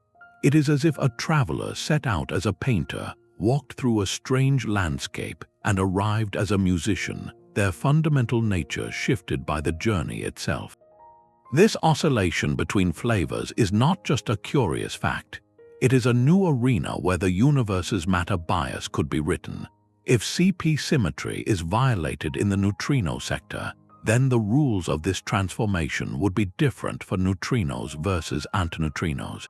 It is as if a traveler set out as a painter, walked through a strange landscape, and arrived as a musician, their fundamental nature shifted by the journey itself. This oscillation between flavors is not just a curious fact. It is a new arena where the universe's matter bias could be written. If CP symmetry is violated in the neutrino sector, then the rules of this transformation would be different for neutrinos versus antineutrinos.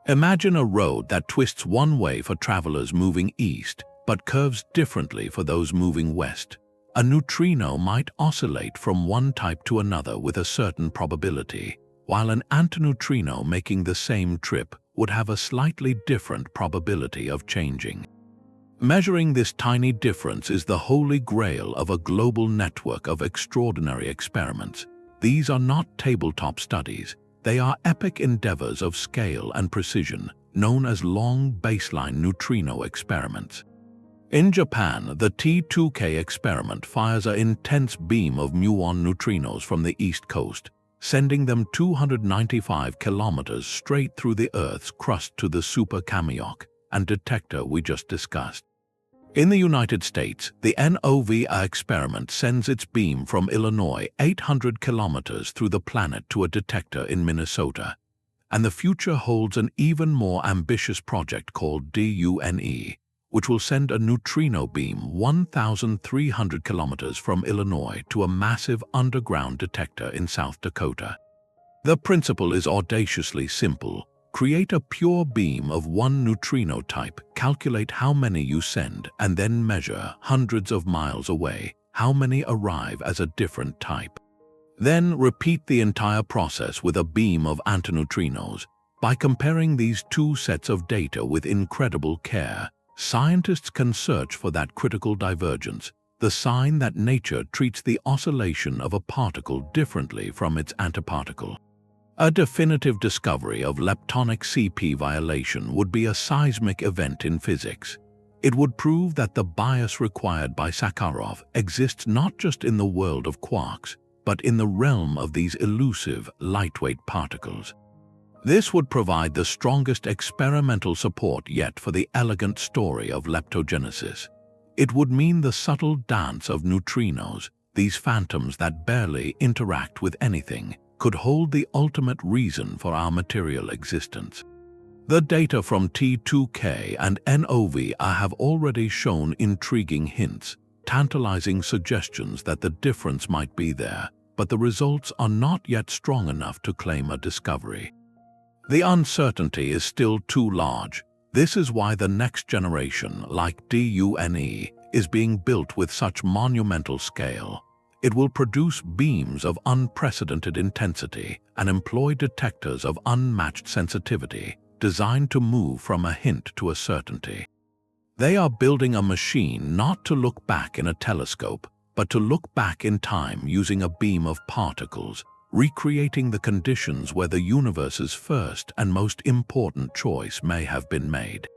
Imagine a road that twists one way for travelers moving east, but curves differently for those moving west. A neutrino might oscillate from one type to another with a certain probability, while an antineutrino making the same trip would have a slightly different probability of changing. Measuring this tiny difference is the holy grail of a global network of extraordinary experiments. These are not tabletop studies. They are epic endeavors of scale and precision, known as long baseline neutrino experiments. In Japan, the T2K experiment fires an intense beam of muon neutrinos from the east coast, sending them 295 kilometers straight through the Earth's crust to the Super-Kamiokande and detector we just discussed. In the United States, the NOVA experiment sends its beam from Illinois 800 kilometers through the planet to a detector in Minnesota. And the future holds an even more ambitious project called DUNE, which will send a neutrino beam 1,300 kilometers from Illinois to a massive underground detector in South Dakota. The principle is audaciously simple. Create a pure beam of one neutrino type, calculate how many you send, and then measure, hundreds of miles away, how many arrive as a different type. Then repeat the entire process with a beam of antineutrinos. By comparing these two sets of data with incredible care, scientists can search for that critical divergence, the sign that nature treats the oscillation of a particle differently from its antiparticle. A definitive discovery of leptonic CP-violation would be a seismic event in physics. It would prove that the bias required by Sakharov exists not just in the world of quarks, but in the realm of these elusive, lightweight particles. This would provide the strongest experimental support yet for the elegant story of leptogenesis. It would mean the subtle dance of neutrinos, these phantoms that barely interact with anything, could hold the ultimate reason for our material existence. The data from T2K and NOVA have already shown intriguing hints, tantalizing suggestions that the difference might be there, but the results are not yet strong enough to claim a discovery. The uncertainty is still too large. This is why the next generation, like DUNE, is being built with such monumental scale. It will produce beams of unprecedented intensity and employ detectors of unmatched sensitivity, designed to move from a hint to a certainty. They are building a machine not to look back in a telescope, but to look back in time using a beam of particles, recreating the conditions where the universe's first and most important choice may have been made.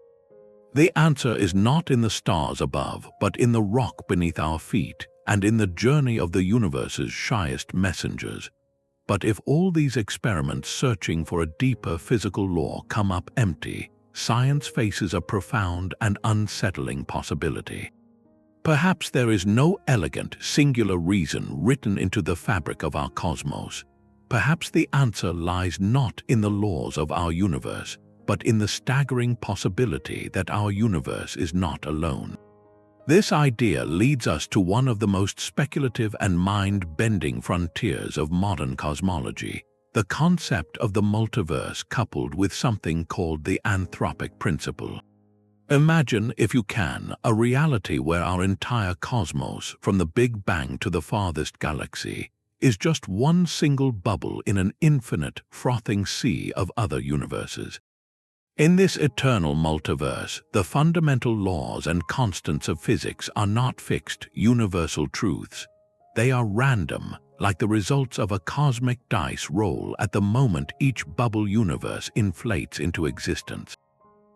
The answer is not in the stars above, but in the rock beneath our feet, and in the journey of the universe's shyest messengers. But if all these experiments searching for a deeper physical law come up empty, science faces a profound and unsettling possibility. Perhaps there is no elegant, singular reason written into the fabric of our cosmos. Perhaps the answer lies not in the laws of our universe, but in the staggering possibility that our universe is not alone. This idea leads us to one of the most speculative and mind-bending frontiers of modern cosmology, the concept of the multiverse coupled with something called the anthropic principle. Imagine, if you can, a reality where our entire cosmos, from the Big Bang to the farthest galaxy, is just one single bubble in an infinite, frothing sea of other universes. In this eternal multiverse, the fundamental laws and constants of physics are not fixed, universal truths. They are random, like the results of a cosmic dice roll at the moment each bubble universe inflates into existence.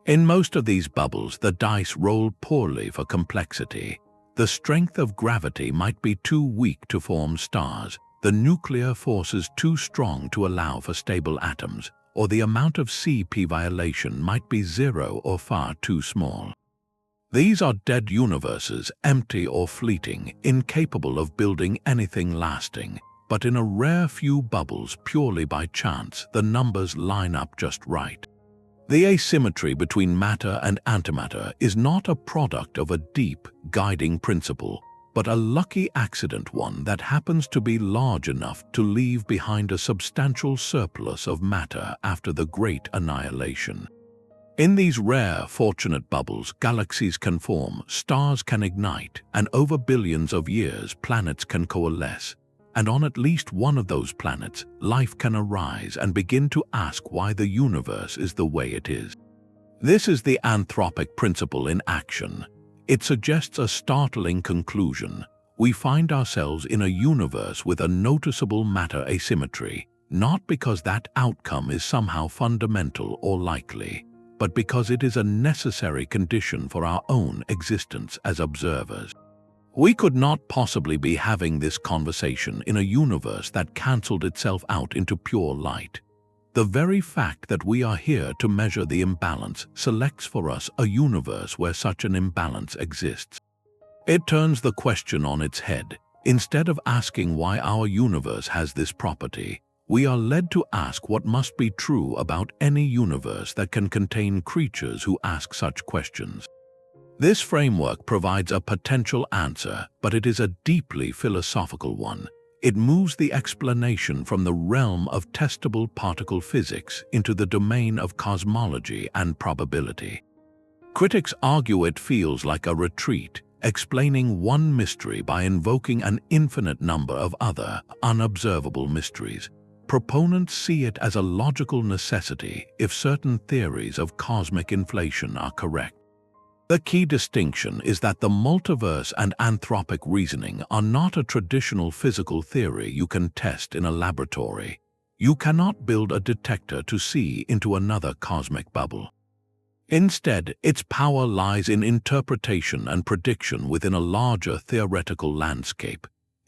In most of these bubbles, the dice roll poorly for complexity. The strength of gravity might be too weak to form stars, the nuclear forces too strong to allow for stable atoms, or the amount of CP-violation might be zero or far too small. These are dead universes, empty or fleeting, incapable of building anything lasting, but in a rare few bubbles, purely by chance, the numbers line up just right. The asymmetry between matter and antimatter is not a product of a deep, guiding principle, but a lucky accident, one that happens to be large enough to leave behind a substantial surplus of matter after the Great Annihilation. In these rare, fortunate bubbles, galaxies can form, stars can ignite, and over billions of years, planets can coalesce. And on at least one of those planets, life can arise and begin to ask why the universe is the way it is. This is the anthropic principle in action. It suggests a startling conclusion. We find ourselves in a universe with a noticeable matter asymmetry, not because that outcome is somehow fundamental or likely, but because it is a necessary condition for our own existence as observers. We could not possibly be having this conversation in a universe that cancelled itself out into pure light. The very fact that we are here to measure the imbalance selects for us a universe where such an imbalance exists. It turns the question on its head. Instead of asking why our universe has this property, we are led to ask what must be true about any universe that can contain creatures who ask such questions. This framework provides a potential answer, but it is a deeply philosophical one. It moves the explanation from the realm of testable particle physics into the domain of cosmology and probability. Critics argue it feels like a retreat, explaining one mystery by invoking an infinite number of other, unobservable mysteries. Proponents see it as a logical necessity if certain theories of cosmic inflation are correct. The key distinction is that the multiverse and anthropic reasoning are not a traditional physical theory you can test in a laboratory. You cannot build a detector to see into another cosmic bubble. Instead, its power lies in interpretation and prediction within a larger theoretical landscape.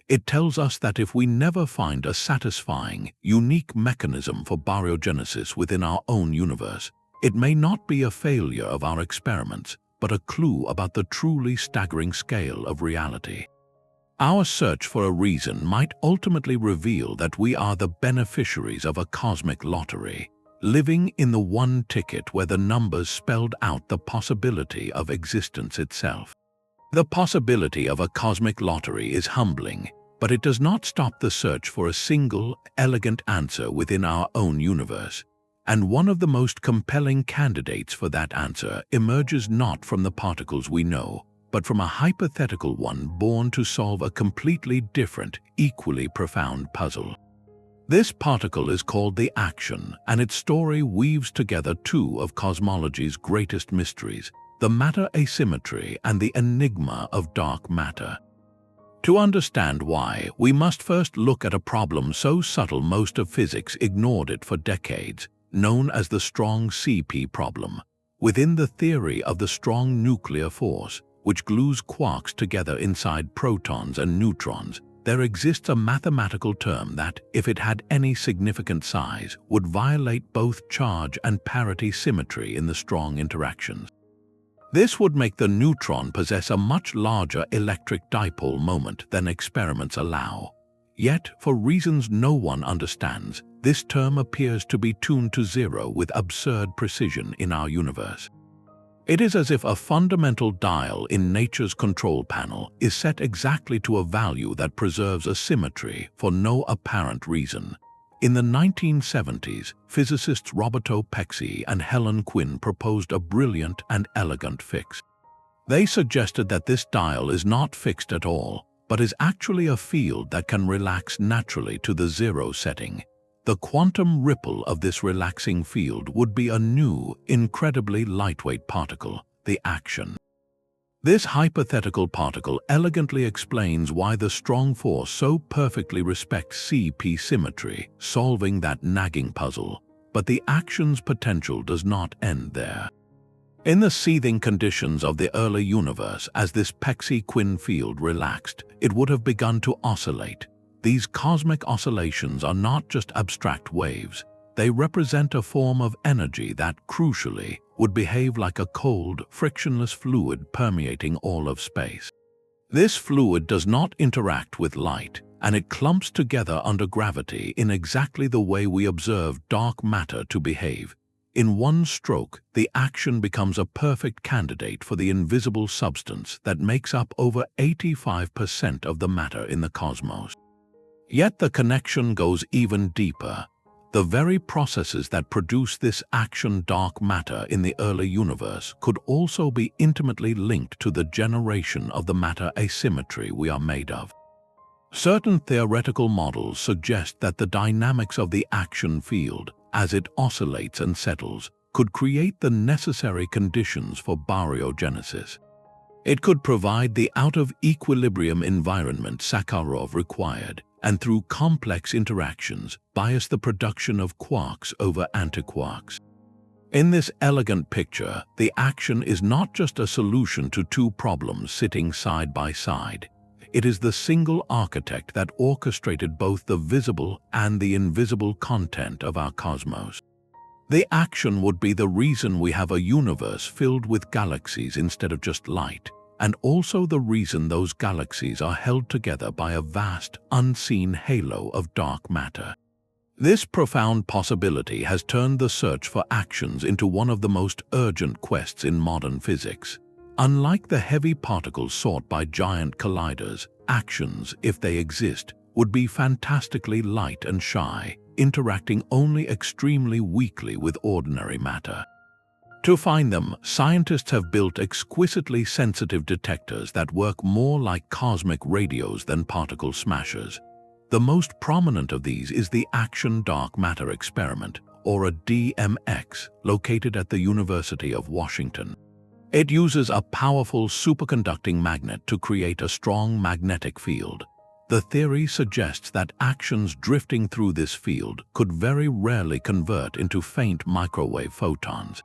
It tells us that if we never find a satisfying, unique mechanism for baryogenesis within our own universe, it may not be a failure of our experiments, but a clue about the truly staggering scale of reality. Our search for a reason might ultimately reveal that we are the beneficiaries of a cosmic lottery, living in the one ticket where the numbers spelled out the possibility of existence itself. The possibility of a cosmic lottery is humbling, but it does not stop the search for a single, elegant answer within our own universe. And one of the most compelling candidates for that answer emerges not from the particles we know, but from a hypothetical one born to solve a completely different, equally profound puzzle. This particle is called the action, and its story weaves together two of cosmology's greatest mysteries, the matter asymmetry and the enigma of dark matter. To understand why, we must first look at a problem so subtle most of physics ignored it for decades, known as the strong CP problem. Within the theory of the strong nuclear force, which glues quarks together inside protons and neutrons, there exists a mathematical term that, if it had any significant size, would violate both charge and parity symmetry in the strong interactions. This would make the neutron possess a much larger electric dipole moment than experiments allow. Yet, for reasons no one understands, this term appears to be tuned to zero with absurd precision in our universe. It is as if a fundamental dial in nature's control panel is set exactly to a value that preserves a symmetry for no apparent reason. In the 1970s, physicists Roberto Pexi and Helen Quinn proposed a brilliant and elegant fix. They suggested that this dial is not fixed at all, but is actually a field that can relax naturally to the zero setting. The quantum ripple of this relaxing field would be a new, incredibly lightweight particle, the action. This hypothetical particle elegantly explains why the strong force so perfectly respects CP symmetry, solving that nagging puzzle. But the action's potential does not end there. In the seething conditions of the early universe, as this Pexi-Quinn field relaxed, it would have begun to oscillate. These cosmic oscillations are not just abstract waves. They represent a form of energy that, crucially, would behave like a cold, frictionless fluid permeating all of space. This fluid does not interact with light, and it clumps together under gravity in exactly the way we observe dark matter to behave. In one stroke, the action becomes a perfect candidate for the invisible substance that makes up over 85% of the matter in the cosmos. Yet the connection goes even deeper. The very processes that produce this action dark matter in the early universe could also be intimately linked to the generation of the matter asymmetry we are made of. Certain theoretical models suggest that the dynamics of the action field, as it oscillates and settles, could create the necessary conditions for baryogenesis. It could provide the out-of-equilibrium environment Sakharov required, and through complex interactions, bias the production of quarks over antiquarks. In this elegant picture, the action is not just a solution to two problems sitting side by side. It is the single architect that orchestrated both the visible and the invisible content of our cosmos. The action would be the reason we have a universe filled with galaxies instead of just light, and also the reason those galaxies are held together by a vast, unseen halo of dark matter. This profound possibility has turned the search for actions into one of the most urgent quests in modern physics. Unlike the heavy particles sought by giant colliders, actions, if they exist, would be fantastically light and shy, interacting only extremely weakly with ordinary matter. To find them, scientists have built exquisitely sensitive detectors that work more like cosmic radios than particle smashers. The most prominent of these is the Action Dark Matter Experiment, or a DMX, located at the University of Washington. It uses a powerful superconducting magnet to create a strong magnetic field. The theory suggests that actions drifting through this field could very rarely convert into faint microwave photons.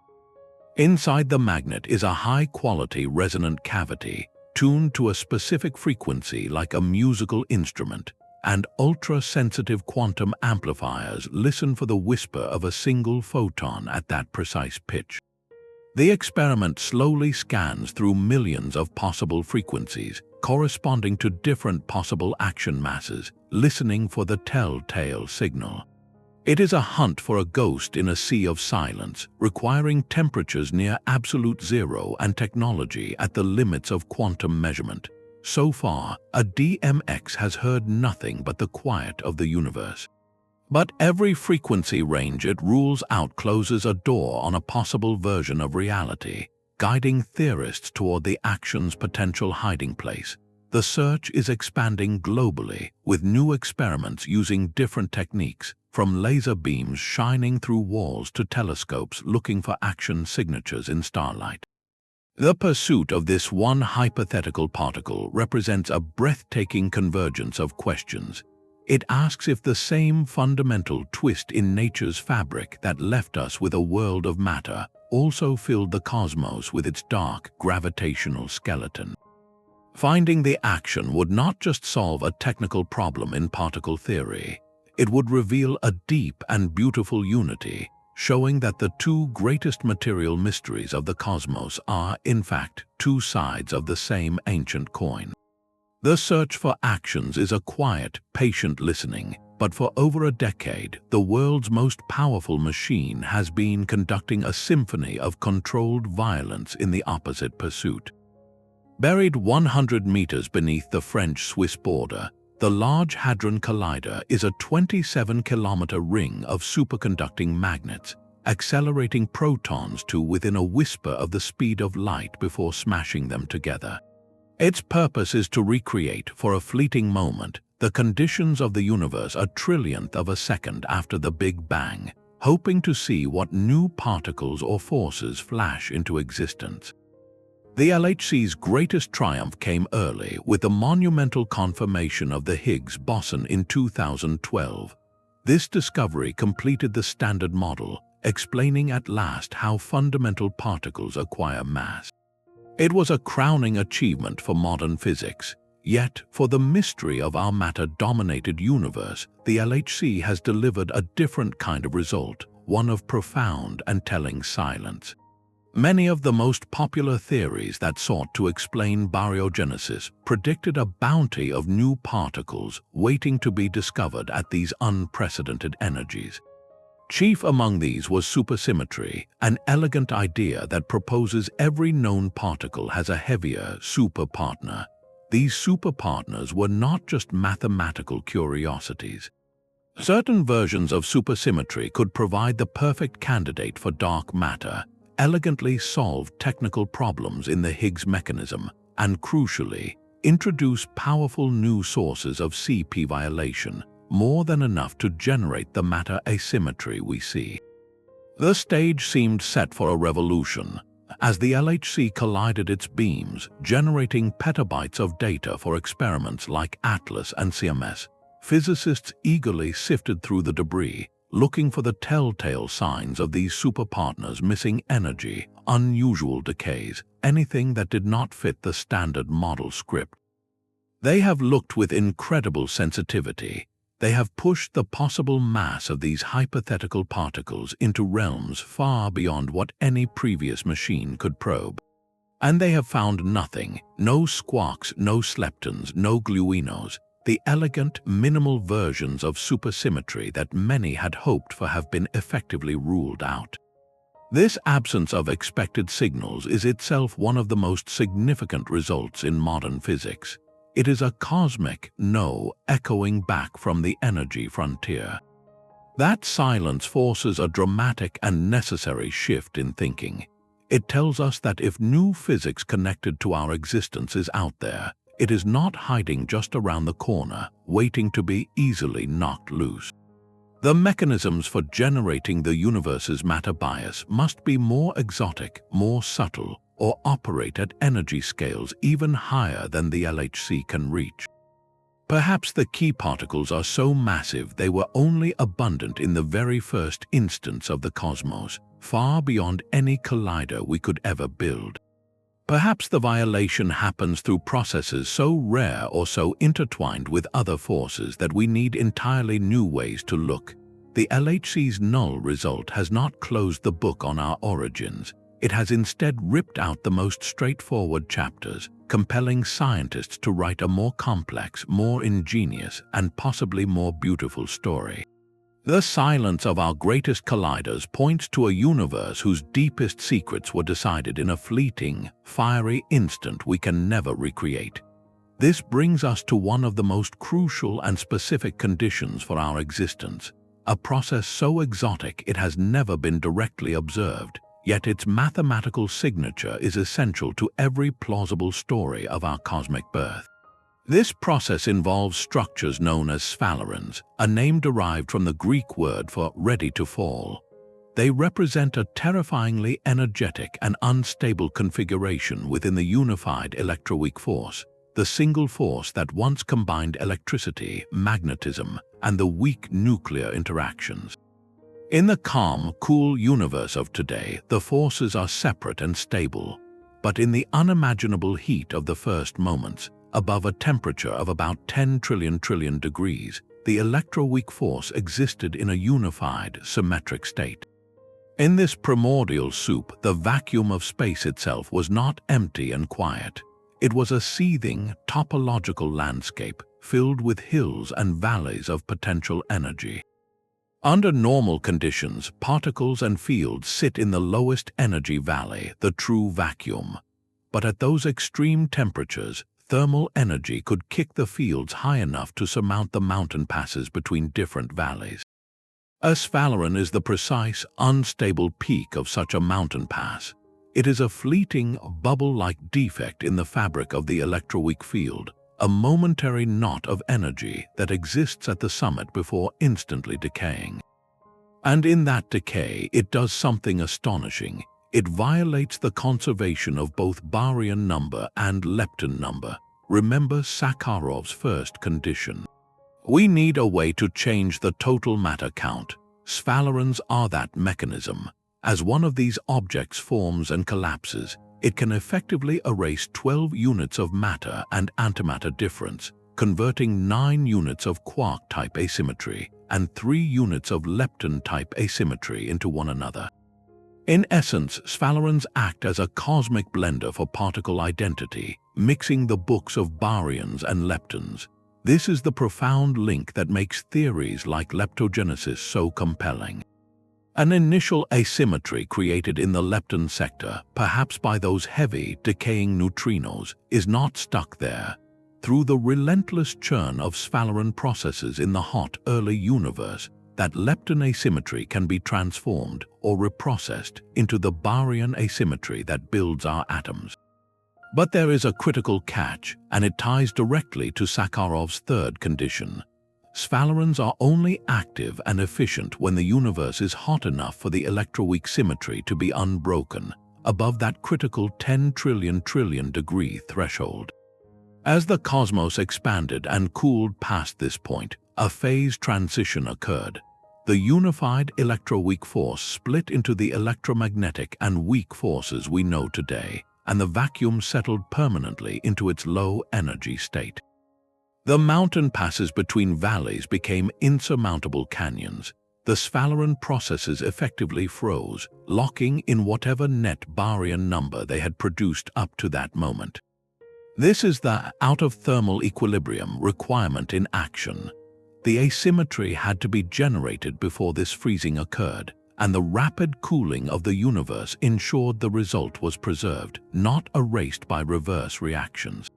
Inside the magnet is a high-quality resonant cavity, tuned to a specific frequency like a musical instrument, and ultra-sensitive quantum amplifiers listen for the whisper of a single photon at that precise pitch. The experiment slowly scans through millions of possible frequencies, corresponding to different possible action masses, listening for the telltale signal. It is a hunt for a ghost in a sea of silence, requiring temperatures near absolute zero and technology at the limits of quantum measurement. So far, a DMX has heard nothing but the quiet of the universe. But every frequency range it rules out closes a door on a possible version of reality, guiding theorists toward the action's potential hiding place. The search is expanding globally, with new experiments using different techniques, from laser beams shining through walls to telescopes looking for action signatures in starlight. The pursuit of this one hypothetical particle represents a breathtaking convergence of questions. It asks if the same fundamental twist in nature's fabric that left us with a world of matter also filled the cosmos with its dark, gravitational skeleton. Finding the action would not just solve a technical problem in particle theory. It would reveal a deep and beautiful unity, showing that the two greatest material mysteries of the cosmos are, in fact, two sides of the same ancient coin. The search for actions is a quiet, patient listening, but for over a decade, the world's most powerful machine has been conducting a symphony of controlled violence in the opposite pursuit. Buried 100 meters beneath the French-Swiss border, The Large Hadron Collider is a 27-kilometer ring of superconducting magnets, accelerating protons to within a whisper of the speed of light before smashing them together. Its purpose is to recreate, for a fleeting moment, the conditions of the universe a trillionth of a second after the Big Bang, hoping to see what new particles or forces flash into existence. The LHC's greatest triumph came early with the monumental confirmation of the Higgs boson in 2012. This discovery completed the Standard Model, explaining at last how fundamental particles acquire mass. It was a crowning achievement for modern physics. Yet, for the mystery of our matter-dominated universe, the LHC has delivered a different kind of result, one of profound and telling silence. Many of the most popular theories that sought to explain baryogenesis predicted a bounty of new particles waiting to be discovered at these unprecedented energies. Chief among these was supersymmetry, an elegant idea that proposes every known particle has a heavier superpartner. These superpartners were not just mathematical curiosities. Certain versions of supersymmetry could provide the perfect candidate for dark matter, elegantly solve technical problems in the Higgs mechanism, and crucially, introduce powerful new sources of CP-violation, more than enough to generate the matter asymmetry we see. The stage seemed set for a revolution, as the LHC collided its beams, generating petabytes of data for experiments like ATLAS and CMS. Physicists eagerly sifted through the debris, looking for the telltale signs of these superpartners missing energy, unusual decays, anything that did not fit the Standard Model script. They have looked with incredible sensitivity. They have pushed the possible mass of these hypothetical particles into realms far beyond what any previous machine could probe. And they have found nothing, no squarks, no leptons, no gluinos. The elegant, minimal versions of supersymmetry that many had hoped for have been effectively ruled out. This absence of expected signals is itself one of the most significant results in modern physics. It is a cosmic no echoing back from the energy frontier. That silence forces a dramatic and necessary shift in thinking. It tells us that if new physics connected to our existence is out there, it is not hiding just around the corner, waiting to be easily knocked loose. The mechanisms for generating the universe's matter bias must be more exotic, more subtle, or operate at energy scales even higher than the LHC can reach. Perhaps the key particles are so massive they were only abundant in the very first instance of the cosmos, far beyond any collider we could ever build. Perhaps the violation happens through processes so rare or so intertwined with other forces that we need entirely new ways to look. The LHC's null result has not closed the book on our origins. It has instead ripped out the most straightforward chapters, compelling scientists to write a more complex, more ingenious, and possibly more beautiful story. The silence of our greatest colliders points to a universe whose deepest secrets were decided in a fleeting, fiery instant we can never recreate. This brings us to one of the most crucial and specific conditions for our existence, a process so exotic it has never been directly observed, yet its mathematical signature is essential to every plausible story of our cosmic birth. This process involves structures known as sphalerons, a name derived from the Greek word for ready to fall. They represent a terrifyingly energetic and unstable configuration within the unified electroweak force, the single force that once combined electricity, magnetism, and the weak nuclear interactions. In the calm, cool universe of today, the forces are separate and stable, but in the unimaginable heat of the first moments, above a temperature of about 10 trillion degrees, the electroweak force existed in a unified, symmetric state. In this primordial soup, the vacuum of space itself was not empty and quiet. It was a seething, topological landscape filled with hills and valleys of potential energy. Under normal conditions, particles and fields sit in the lowest energy valley, the true vacuum. But at those extreme temperatures, thermal energy could kick the fields high enough to surmount the mountain passes between different valleys. A sphaleron is the precise, unstable peak of such a mountain pass. It is a fleeting, bubble-like defect in the fabric of the electroweak field, a momentary knot of energy that exists at the summit before instantly decaying. And in that decay, it does something astonishing. It violates the conservation of both baryon-number and lepton-number. Remember Sakharov's first condition. We need a way to change the total matter count. Sphalerons are that mechanism. As one of these objects forms and collapses, it can effectively erase 12 units of matter and antimatter difference, converting 9 units of quark-type asymmetry and 3 units of lepton-type asymmetry into one another. In essence, sphalerons act as a cosmic blender for particle identity, mixing the books of baryons and leptons. This is the profound link that makes theories like leptogenesis so compelling. An initial asymmetry created in the lepton sector, perhaps by those heavy, decaying neutrinos, is not stuck there. Through the relentless churn of sphaleron processes in the hot, early universe, that lepton asymmetry can be transformed or reprocessed into the baryon asymmetry that builds our atoms. But there is a critical catch, and it ties directly to Sakharov's third condition. Sphalerons are only active and efficient when the universe is hot enough for the electroweak symmetry to be unbroken, above that critical 10 trillion degree threshold. As the cosmos expanded and cooled past this point, a phase transition occurred. The unified electroweak force split into the electromagnetic and weak forces we know today, and the vacuum settled permanently into its low-energy state. The mountain passes between valleys became insurmountable canyons. The sphaleron processes effectively froze, locking in whatever net baryon number they had produced up to that moment. This is the out-of-thermal equilibrium requirement in action. The asymmetry had to be generated before this freezing occurred, and the rapid cooling of the universe ensured the result was preserved, not erased by reverse reactions.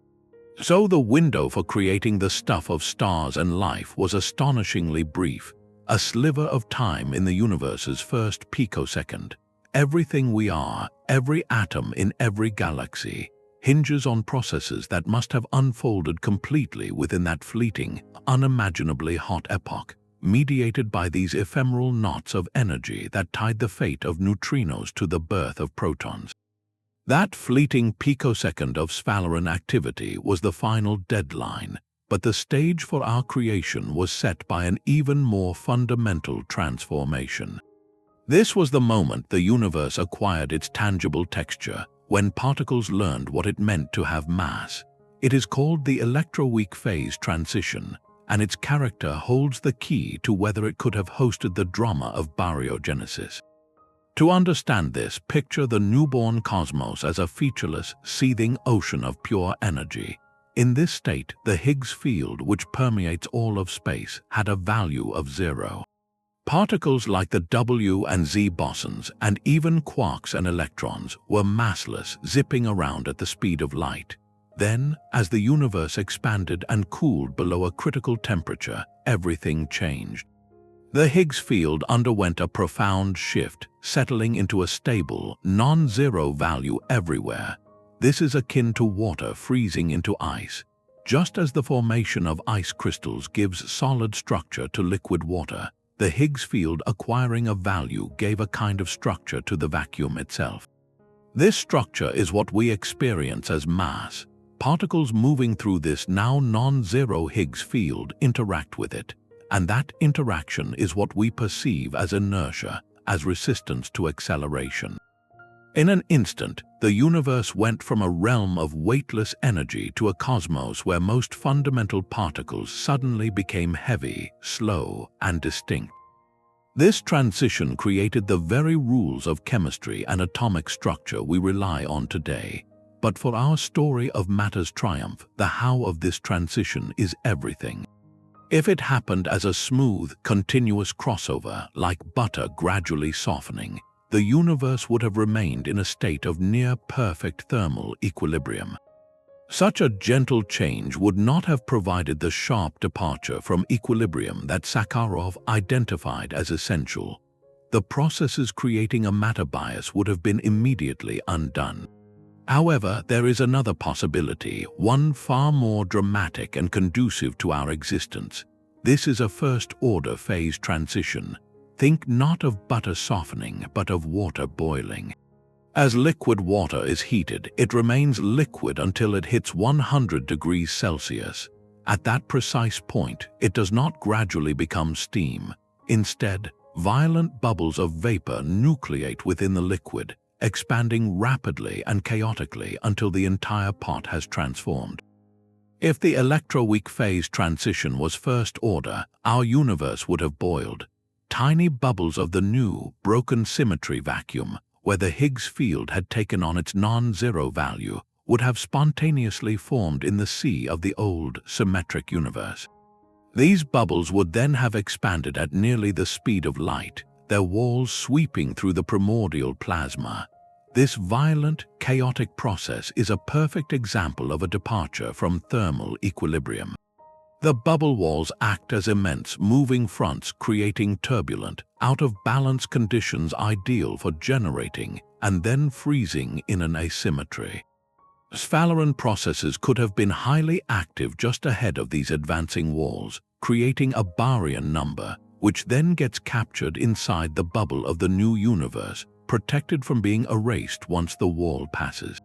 So the window for creating the stuff of stars and life was astonishingly brief, a sliver of time in the universe's first picosecond. Everything we are, every atom in every galaxy, hinges on processes that must have unfolded completely within that fleeting, unimaginably hot epoch, mediated by these ephemeral knots of energy that tied the fate of neutrinos to the birth of protons. That fleeting picosecond of sphaleron activity was the final deadline, but the stage for our creation was set by an even more fundamental transformation. This was the moment the universe acquired its tangible texture, when particles learned what it meant to have mass. It is called the electroweak phase transition, and its character holds the key to whether it could have hosted the drama of baryogenesis. To understand this, picture the newborn cosmos as a featureless, seething ocean of pure energy. In this state, the Higgs field, which permeates all of space, had a value of 0. Particles like the W and Z bosons, and even quarks and electrons, were massless, zipping around at the speed of light. Then, as the universe expanded and cooled below a critical temperature, everything changed. The Higgs field underwent a profound shift, settling into a stable, non-zero value everywhere. This is akin to water freezing into ice. Just as the formation of ice crystals gives solid structure to liquid water, the Higgs field acquiring a value gave a kind of structure to the vacuum itself. This structure is what we experience as mass. Particles moving through this now non-zero Higgs field interact with it, and that interaction is what we perceive as inertia, as resistance to acceleration. In an instant, the universe went from a realm of weightless energy to a cosmos where most fundamental particles suddenly became heavy, slow, and distinct. This transition created the very rules of chemistry and atomic structure we rely on today. But for our story of matter's triumph, the how of this transition is everything. If it happened as a smooth, continuous crossover, like butter gradually softening, the universe would have remained in a state of near-perfect thermal equilibrium. Such a gentle change would not have provided the sharp departure from equilibrium that Sakharov identified as essential. The processes creating a matter bias would have been immediately undone. However, there is another possibility, one far more dramatic and conducive to our existence. This is a first-order phase transition. Think not of butter softening, but of water boiling. As liquid water is heated, it remains liquid until it hits 100 degrees Celsius. At that precise point, it does not gradually become steam. Instead, violent bubbles of vapor nucleate within the liquid, expanding rapidly and chaotically until the entire pot has transformed. If the Electroweak phase transition was first order, our universe would have boiled. Tiny bubbles of the new, broken symmetry vacuum, where the Higgs field had taken on its non-zero value, would have spontaneously formed in the sea of the old, symmetric universe. These bubbles would then have expanded at nearly the speed of light, their walls sweeping through the primordial plasma. This violent, chaotic process is a perfect example of a departure from thermal equilibrium. The bubble walls act as immense moving fronts, creating turbulent, out-of-balance conditions ideal for generating and then freezing in an asymmetry. Sphaleron processes could have been highly active just ahead of these advancing walls, creating a baryon number, which then gets captured inside the bubble of the new universe, protected from being erased once the wall passes.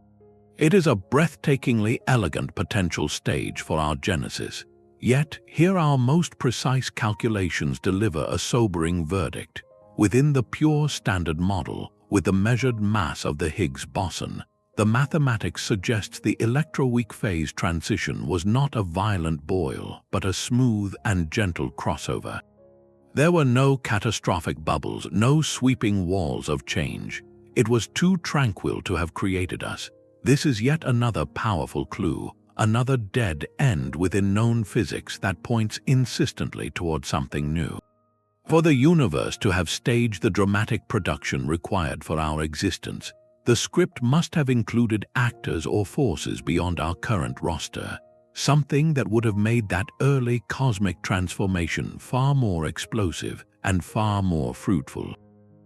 It is a breathtakingly elegant potential stage for our genesis. Yet, here our most precise calculations deliver a sobering verdict. Within the pure standard model, with the measured mass of the Higgs boson, the mathematics suggests the Electroweak phase transition was not a violent boil, but a smooth and gentle crossover. There were no catastrophic bubbles, no sweeping walls of change. It was too tranquil to have created us. This is yet another powerful clue, another dead end within known physics that points insistently toward something new. For the universe to have staged the dramatic production required for our existence, the script must have included actors or forces beyond our current roster, something that would have made that early cosmic transformation far more explosive and far more fruitful.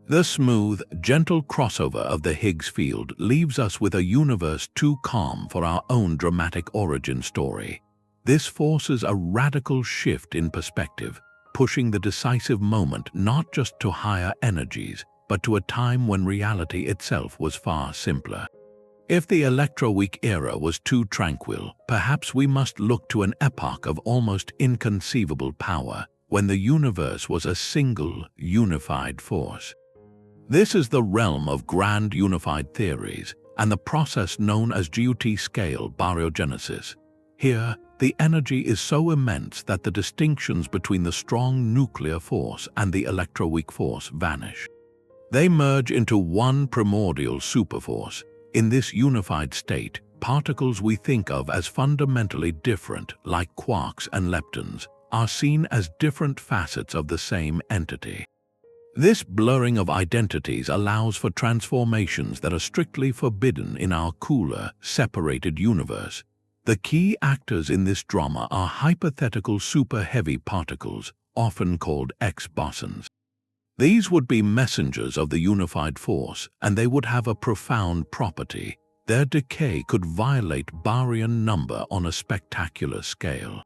The smooth, gentle crossover of the Higgs field leaves us with a universe too calm for our own dramatic origin story. This forces a radical shift in perspective, pushing the decisive moment not just to higher energies, but to a time when reality itself was far simpler. If the Electroweak era was too tranquil, perhaps we must look to an epoch of almost inconceivable power, when the universe was a single, unified force. This is the realm of grand unified theories and the process known as GUT-scale baryogenesis. Here, the energy is so immense that the distinctions between the strong nuclear force and the electroweak force vanish. They merge into one primordial superforce. In this unified state, particles we think of as fundamentally different, like quarks and leptons, are seen as different facets of the same entity. This blurring of identities allows for transformations that are strictly forbidden in our cooler, separated universe. The key actors in this drama are hypothetical super-heavy particles, often called X-bosons. These would be messengers of the unified force, and they would have a profound property. Their decay could violate baryon-number on a spectacular scale.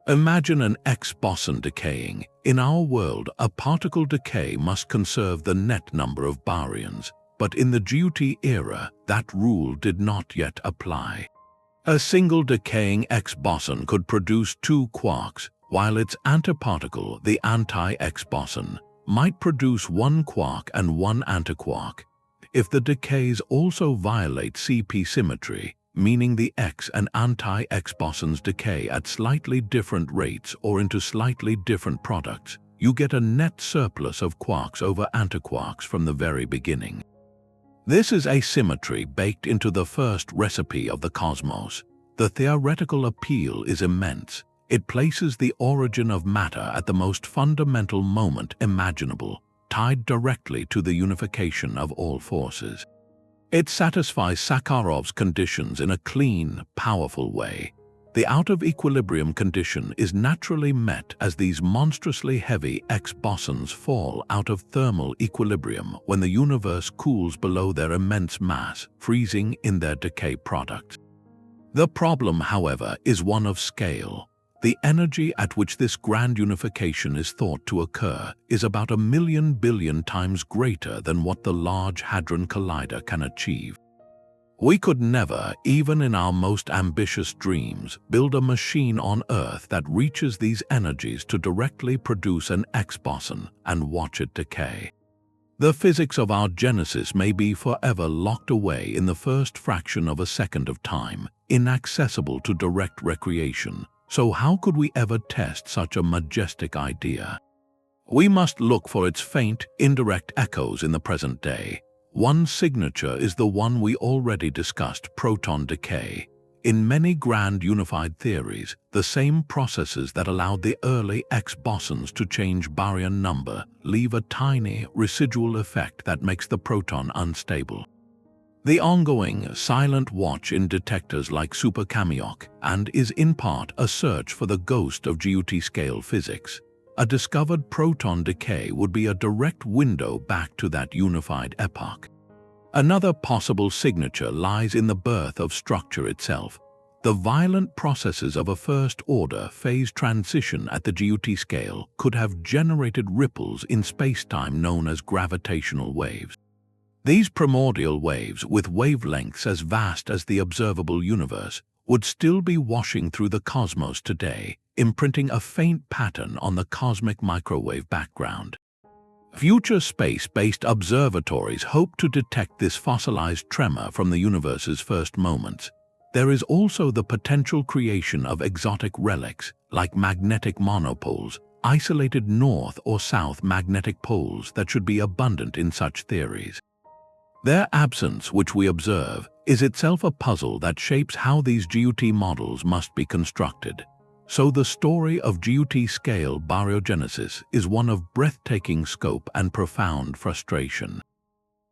Imagine an X-boson decaying. In our world, a particle decay must conserve the net number of baryons, but in the GUT era, that rule did not yet apply. A single decaying X-boson could produce two quarks, while its antiparticle, the anti-X-boson, might produce one quark and one antiquark. If the decays also violate CP symmetry, meaning the X and anti-X bosons decay at slightly different rates or into slightly different products, you get a net surplus of quarks over antiquarks from the very beginning. This is asymmetry baked into the first recipe of the cosmos. The theoretical appeal is immense. It places the origin of matter at the most fundamental moment imaginable, tied directly to the unification of all forces. It satisfies Sakharov's conditions in a clean, powerful way. The out-of-equilibrium condition is naturally met as these monstrously heavy X-bosons fall out of thermal equilibrium when the universe cools below their immense mass, freezing in their decay products. The problem, however, is one of scale. The energy at which this grand unification is thought to occur is about 1,000,000 billion times greater than what the Large Hadron Collider can achieve. We could never, even in our most ambitious dreams, build a machine on Earth that reaches these energies to directly produce an X-boson and watch it decay. The physics of our genesis may be forever locked away in the first fraction of a second of time, inaccessible to direct recreation. So how could we ever test such a majestic idea? We must look for its faint, indirect echoes in the present day. One signature is the one we already discussed, proton-decay. In many grand unified theories, the same processes that allowed the early X-bosons to change baryon-number leave a tiny, residual effect that makes the proton unstable. The ongoing, silent watch in detectors like Super-Kamiokande is in part a search for the ghost of GUT-scale physics. A discovered proton decay would be a direct window back to that unified epoch. Another possible signature lies in the birth of structure itself. The violent processes of a first-order phase transition at the GUT scale could have generated ripples in spacetime known as gravitational waves. These primordial waves, with wavelengths as vast as the observable universe, would still be washing through the cosmos today, imprinting a faint pattern on the cosmic microwave background. Future space-based observatories hope to detect this fossilized tremor from the universe's first moments. There is also the potential creation of exotic relics, like magnetic monopoles, isolated north or south magnetic poles that should be abundant in such theories. Their absence, which we observe, is itself a puzzle that shapes how these GUT models must be constructed. So the story of GUT-scale baryogenesis is one of breathtaking scope and profound frustration.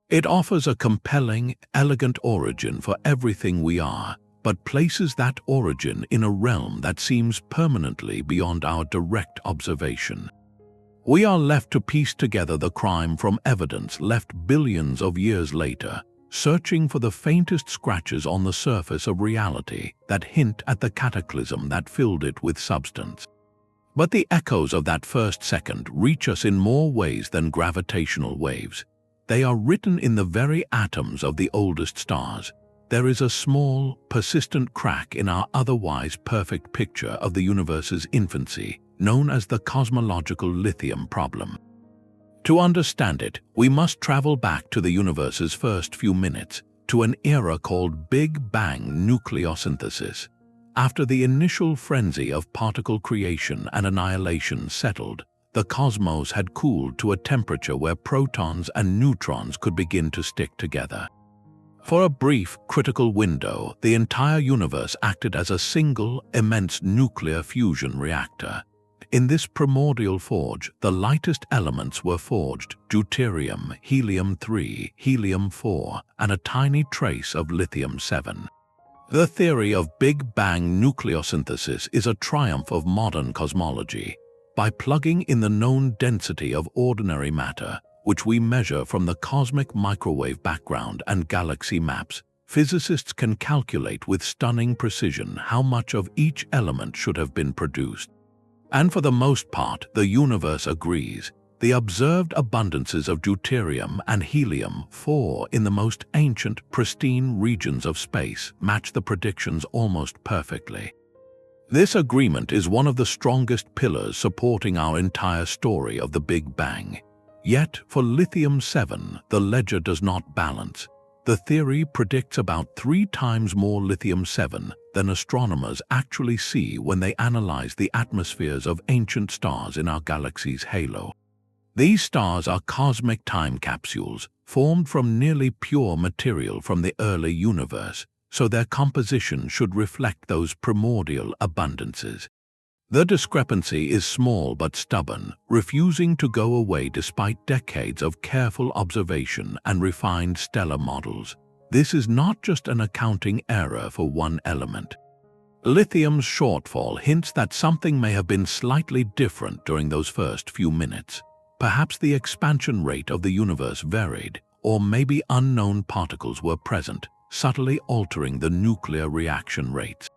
It offers a compelling, elegant origin for everything we are, but places that origin in a realm that seems permanently beyond our direct observation. We are left to piece together the crime from evidence left billions of years later, searching for the faintest scratches on the surface of reality that hint at the cataclysm that filled it with substance. But the echoes of that first second reach us in more ways than gravitational waves. They are written in the very atoms of the oldest stars. There is a small, persistent crack in our otherwise perfect picture of the universe's infancy, known as the cosmological lithium problem. To understand it, we must travel back to the universe's first few minutes, to an era called Big Bang nucleosynthesis. After the initial frenzy of particle creation and annihilation settled, the cosmos had cooled to a temperature where protons and neutrons could begin to stick together. For a brief, critical window, the entire universe acted as a single, immense nuclear fusion reactor. In this primordial forge, the lightest elements were forged: deuterium, helium-3, helium-4, and a tiny trace of lithium-7. The theory of Big Bang nucleosynthesis is a triumph of modern cosmology. By plugging in the known density of ordinary matter, which we measure from the cosmic microwave background and galaxy maps, physicists can calculate with stunning precision how much of each element should have been produced. And for the most part, the universe agrees. The observed abundances of deuterium and helium-4 in the most ancient, pristine regions of space match the predictions almost perfectly. This agreement is one of the strongest pillars supporting our entire story of the Big Bang. Yet, for lithium-7, the ledger does not balance. The theory predicts about 3 times more lithium-7 than astronomers actually see when they analyze the atmospheres of ancient stars in our galaxy's halo. These stars are cosmic time capsules, formed from nearly pure material from the early universe, so their composition should reflect those primordial abundances. The discrepancy is small but stubborn, refusing to go away despite decades of careful observation and refined stellar models. This is not just an accounting error for one element. Lithium's shortfall hints that something may have been slightly different during those first few minutes. Perhaps the expansion rate of the universe varied, or maybe unknown particles were present, subtly altering the nuclear reaction rates.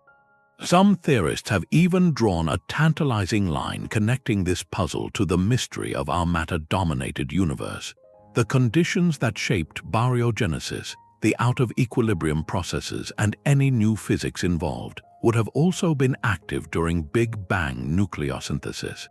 Some theorists have even drawn a tantalizing line connecting this puzzle to the mystery of our matter-dominated universe. The conditions that shaped baryogenesis, the out-of-equilibrium processes, and any new physics involved would have also been active during Big Bang nucleosynthesis.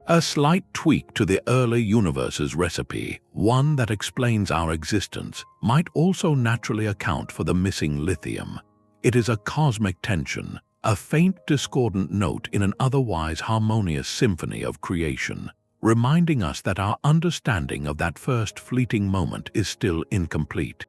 A slight tweak to the early universe's recipe, one that explains our existence, might also naturally account for the missing lithium. It is a cosmic tension, a faint discordant note in an otherwise harmonious symphony of creation, reminding us that our understanding of that first fleeting moment is still incomplete.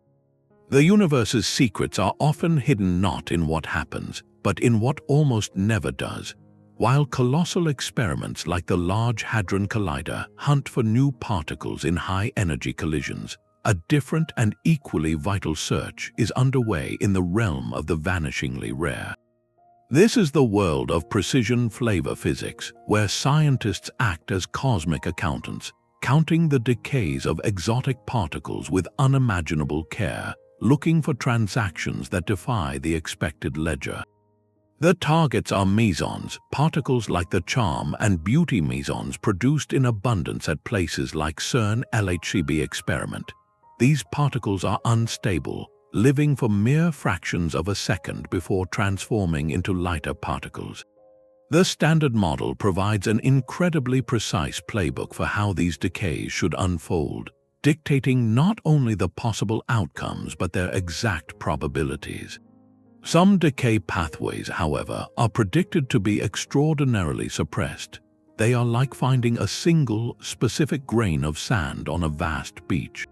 The universe's secrets are often hidden not in what happens, but in what almost never does. While colossal experiments like the Large Hadron Collider hunt for new particles in high-energy collisions, a different and equally vital search is underway in the realm of the vanishingly rare. This is the world of precision flavor physics, where scientists act as cosmic accountants, counting the decays of exotic particles with unimaginable care, looking for transactions that defy the expected ledger. The targets are mesons, particles like the charm and beauty mesons produced in abundance at places like CERN LHCb experiment. These particles are unstable, living for mere fractions of a second before transforming into lighter particles. The Standard Model provides an incredibly precise playbook for how these decays should unfold, dictating not only the possible outcomes but their exact probabilities. Some decay pathways, however, are predicted to be extraordinarily suppressed. They are like finding a single, specific grain of sand on a vast beach.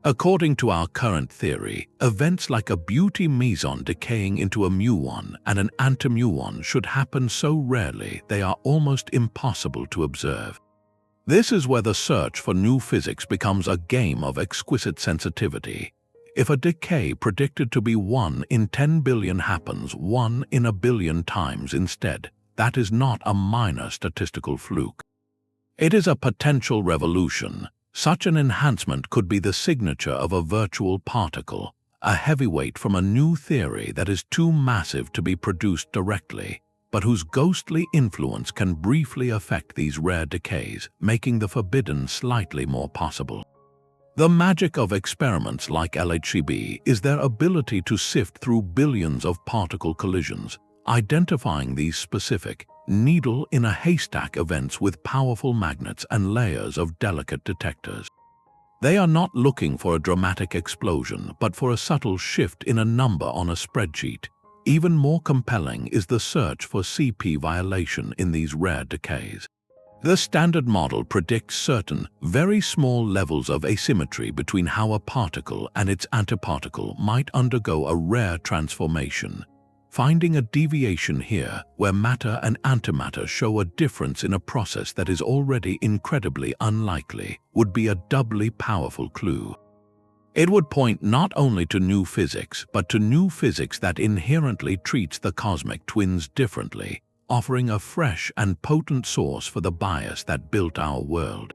According to our current theory, events like a beauty meson decaying into a muon and an antimuon should happen so rarely they are almost impossible to observe. This is where the search for new physics becomes a game of exquisite sensitivity. If a decay predicted to be 1 in 10 billion happens 1 in a billion times instead, that is not a minor statistical fluke. It is a potential revolution. Such an enhancement could be the signature of a virtual particle, a heavyweight from a new theory that is too massive to be produced directly, but whose ghostly influence can briefly affect these rare decays, making the forbidden slightly more possible. The magic of experiments like LHCb is their ability to sift through billions of particle collisions, identifying these specific, needle-in-a-haystack events with powerful magnets and layers of delicate detectors. They are not looking for a dramatic explosion, but for a subtle shift in a number on a spreadsheet. Even more compelling is the search for CP-violation in these rare decays. The Standard Model predicts certain, very small levels of asymmetry between how a particle and its antiparticle might undergo a rare transformation. Finding a deviation here, where matter and antimatter show a difference in a process that is already incredibly unlikely, would be a doubly powerful clue. It would point not only to new physics, but to new physics that inherently treats the cosmic twins differently, offering a fresh and potent source for the bias that built our world.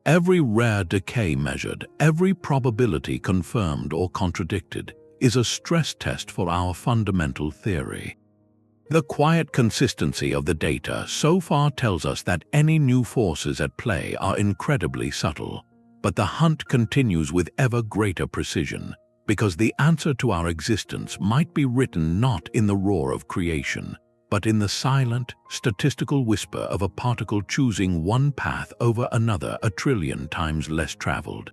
Every rare decay measured, every probability confirmed or contradicted, is a stress test for our fundamental theory. The quiet consistency of the data so far tells us that any new forces at play are incredibly subtle, but the hunt continues with ever greater precision, because the answer to our existence might be written not in the roar of creation, but in the silent, statistical whisper of a particle choosing one path over another 1 trillion times less traveled.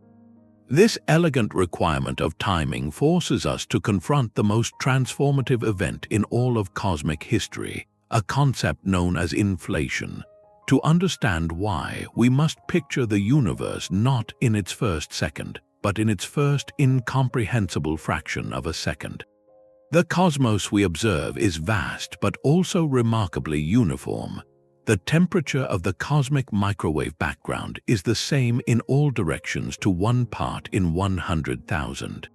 This elegant requirement of timing forces us to confront the most transformative event in all of cosmic history, a concept known as inflation. To understand why, we must picture the universe not in its first second, but in its first incomprehensible fraction of a second. The cosmos we observe is vast but also remarkably uniform. The temperature of the cosmic microwave background is the same in all directions to 1 part in 100,000.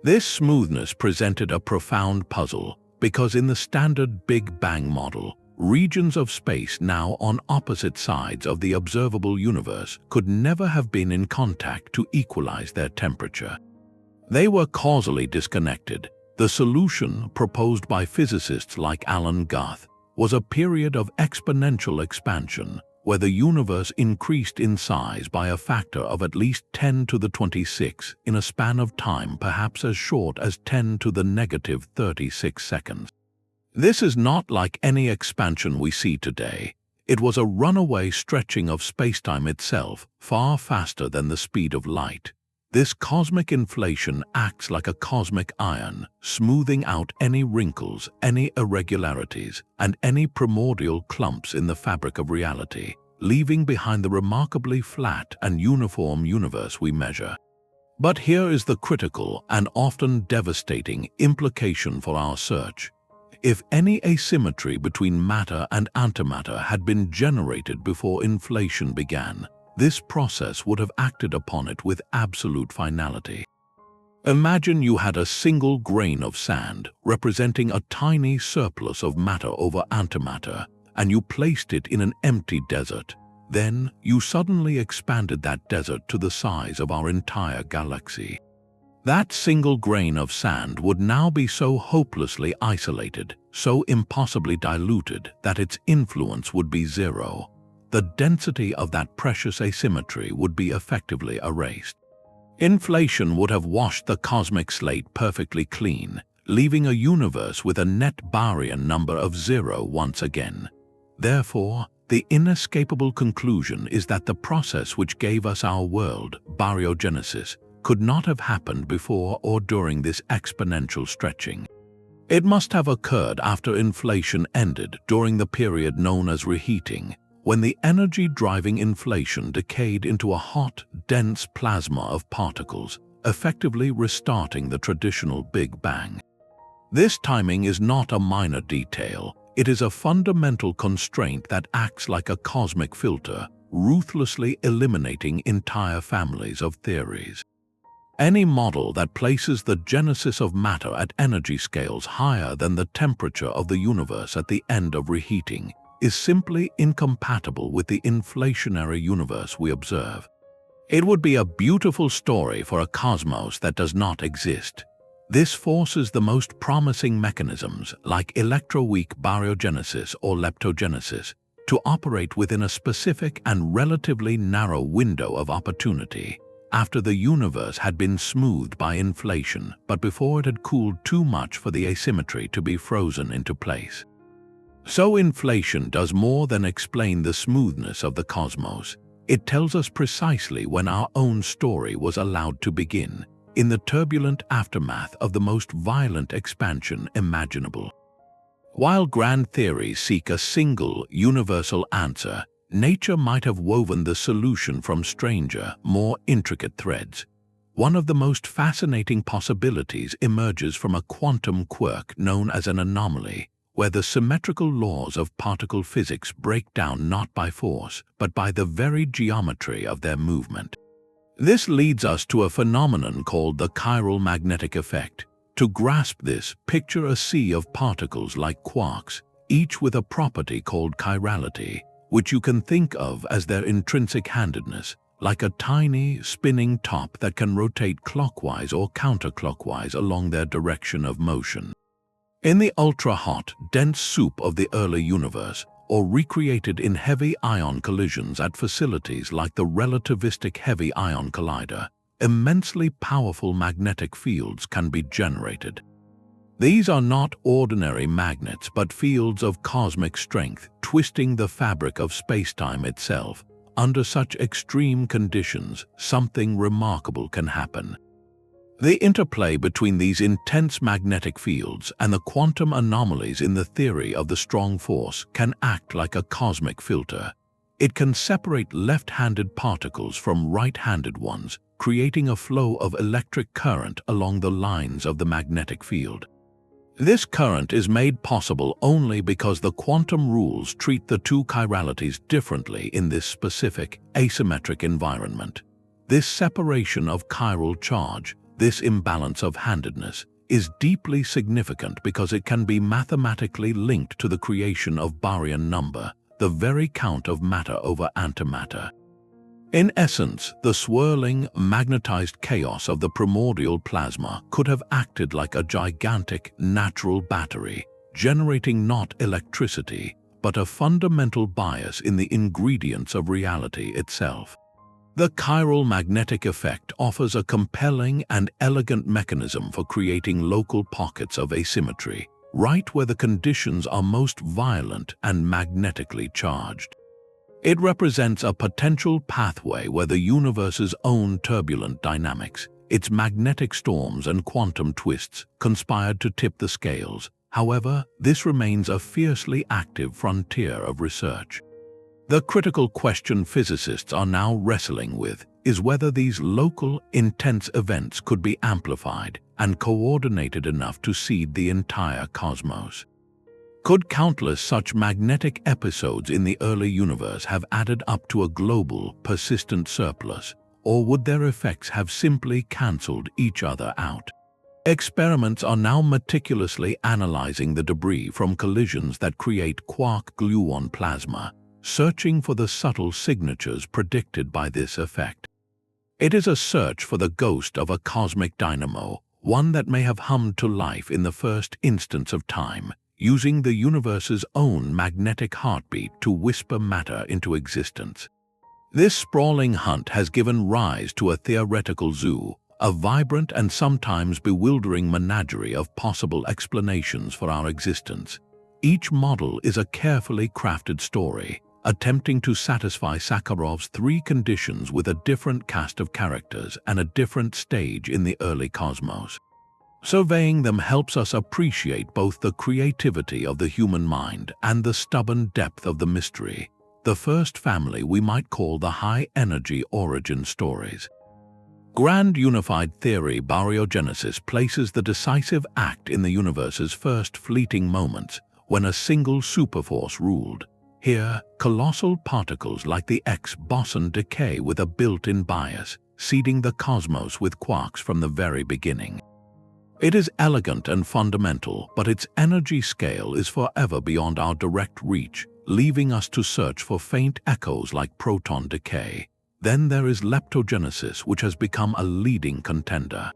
This smoothness presented a profound puzzle, because in the standard Big Bang model, regions of space now on opposite sides of the observable universe could never have been in contact to equalize their temperature. They were causally disconnected. The solution, proposed by physicists like Alan Guth, was a period of exponential expansion, where the universe increased in size by a factor of at least 10 to the 26 in a span of time perhaps as short as 10 to the negative 36 seconds. This is not like any expansion we see today. It was a runaway stretching of spacetime itself, far faster than the speed of light. This cosmic inflation acts like a cosmic iron, smoothing out any wrinkles, any irregularities, and any primordial clumps in the fabric of reality, leaving behind the remarkably flat and uniform universe we measure. But here is the critical and often devastating implication for our search. If any asymmetry between matter and antimatter had been generated before inflation began, this process would have acted upon it with absolute finality. Imagine you had a single grain of sand representing a tiny surplus of matter over antimatter, and you placed it in an empty desert. Then you suddenly expanded that desert to the size of our entire galaxy. That single grain of sand would now be so hopelessly isolated, so impossibly diluted, that its influence would be zero. The density of that precious asymmetry would be effectively erased. Inflation would have washed the cosmic slate perfectly clean, leaving a universe with a net baryon number of 0 once again. Therefore, the inescapable conclusion is that the process which gave us our world, baryogenesis, could not have happened before or during this exponential stretching. It must have occurred after inflation ended during the period known as reheating, when the energy driving inflation decayed into a hot, dense plasma of particles, effectively restarting the traditional Big Bang. This timing is not a minor detail. It is a fundamental constraint that acts like a cosmic filter, ruthlessly eliminating entire families of theories. Any model that places the genesis of matter at energy scales higher than the temperature of the universe at the end of reheating is simply incompatible with the inflationary universe we observe. It would be a beautiful story for a cosmos that does not exist. This forces the most promising mechanisms, like Electroweak baryogenesis or Leptogenesis, to operate within a specific and relatively narrow window of opportunity, after the universe had been smoothed by inflation, but before it had cooled too much for the asymmetry to be frozen into place. So inflation does more than explain the smoothness of the cosmos. It tells us precisely when our own story was allowed to begin, in the turbulent aftermath of the most violent expansion imaginable. While grand theories seek a single, universal answer, nature might have woven the solution from stranger, more intricate threads. One of the most fascinating possibilities emerges from a quantum quirk known as an anomaly, where the symmetrical laws of particle physics break down not by force, but by the very geometry of their movement. This leads us to a phenomenon called the chiral magnetic effect. To grasp this, picture a sea of particles like quarks, each with a property called chirality, which you can think of as their intrinsic handedness, like a tiny, spinning top that can rotate clockwise or counterclockwise along their direction of motion. In the ultra-hot, dense soup of the early universe, or recreated in heavy ion collisions at facilities like the relativistic heavy ion collider, immensely powerful magnetic fields can be generated. These are not ordinary magnets but fields of cosmic strength, twisting the fabric of spacetime itself. Under such extreme conditions, something remarkable can happen. The interplay between these intense magnetic fields and the quantum anomalies in the theory of the strong force can act like a cosmic filter. It can separate left-handed particles from right-handed ones, creating a flow of electric current along the lines of the magnetic field. This current is made possible only because the quantum rules treat the two chiralities differently in this specific, asymmetric environment. This separation of chiral charge, This imbalance of handedness is deeply significant because it can be mathematically linked to the creation of baryon number, the very count of matter over antimatter. In essence, the swirling, magnetized chaos of the primordial plasma could have acted like a gigantic natural battery, generating not electricity, but a fundamental bias in the ingredients of reality itself. The chiral magnetic effect offers a compelling and elegant mechanism for creating local pockets of asymmetry, right where the conditions are most violent and magnetically charged. It represents a potential pathway where the universe's own turbulent dynamics, its magnetic storms and quantum twists, conspired to tip the scales. However, this remains a fiercely active frontier of research. The critical question physicists are now wrestling with is whether these local, intense events could be amplified and coordinated enough to seed the entire cosmos. Could countless such magnetic episodes in the early universe have added up to a global, persistent surplus, or would their effects have simply cancelled each other out? Experiments are now meticulously analyzing the debris from collisions that create quark-gluon plasma, searching for the subtle signatures predicted by this effect. It is a search for the ghost of a cosmic dynamo, one that may have hummed to life in the first instance of time, using the universe's own magnetic heartbeat to whisper matter into existence. This sprawling hunt has given rise to a theoretical zoo, a vibrant and sometimes bewildering menagerie of possible explanations for our existence. Each model is a carefully crafted story, attempting to satisfy Sakharov's three conditions with a different cast of characters and a different stage in the early cosmos. Surveying them helps us appreciate both the creativity of the human mind and the stubborn depth of the mystery. The first family we might call the high-energy origin stories. Grand unified theory baryogenesis places the decisive act in the universe's first fleeting moments when a single superforce ruled. Here, colossal particles like the X-boson decay with a built-in bias, seeding the cosmos with quarks from the very beginning. It is elegant and fundamental, but its energy scale is forever beyond our direct reach, leaving us to search for faint echoes like proton-decay. Then there is Leptogenesis, which has become a leading contender.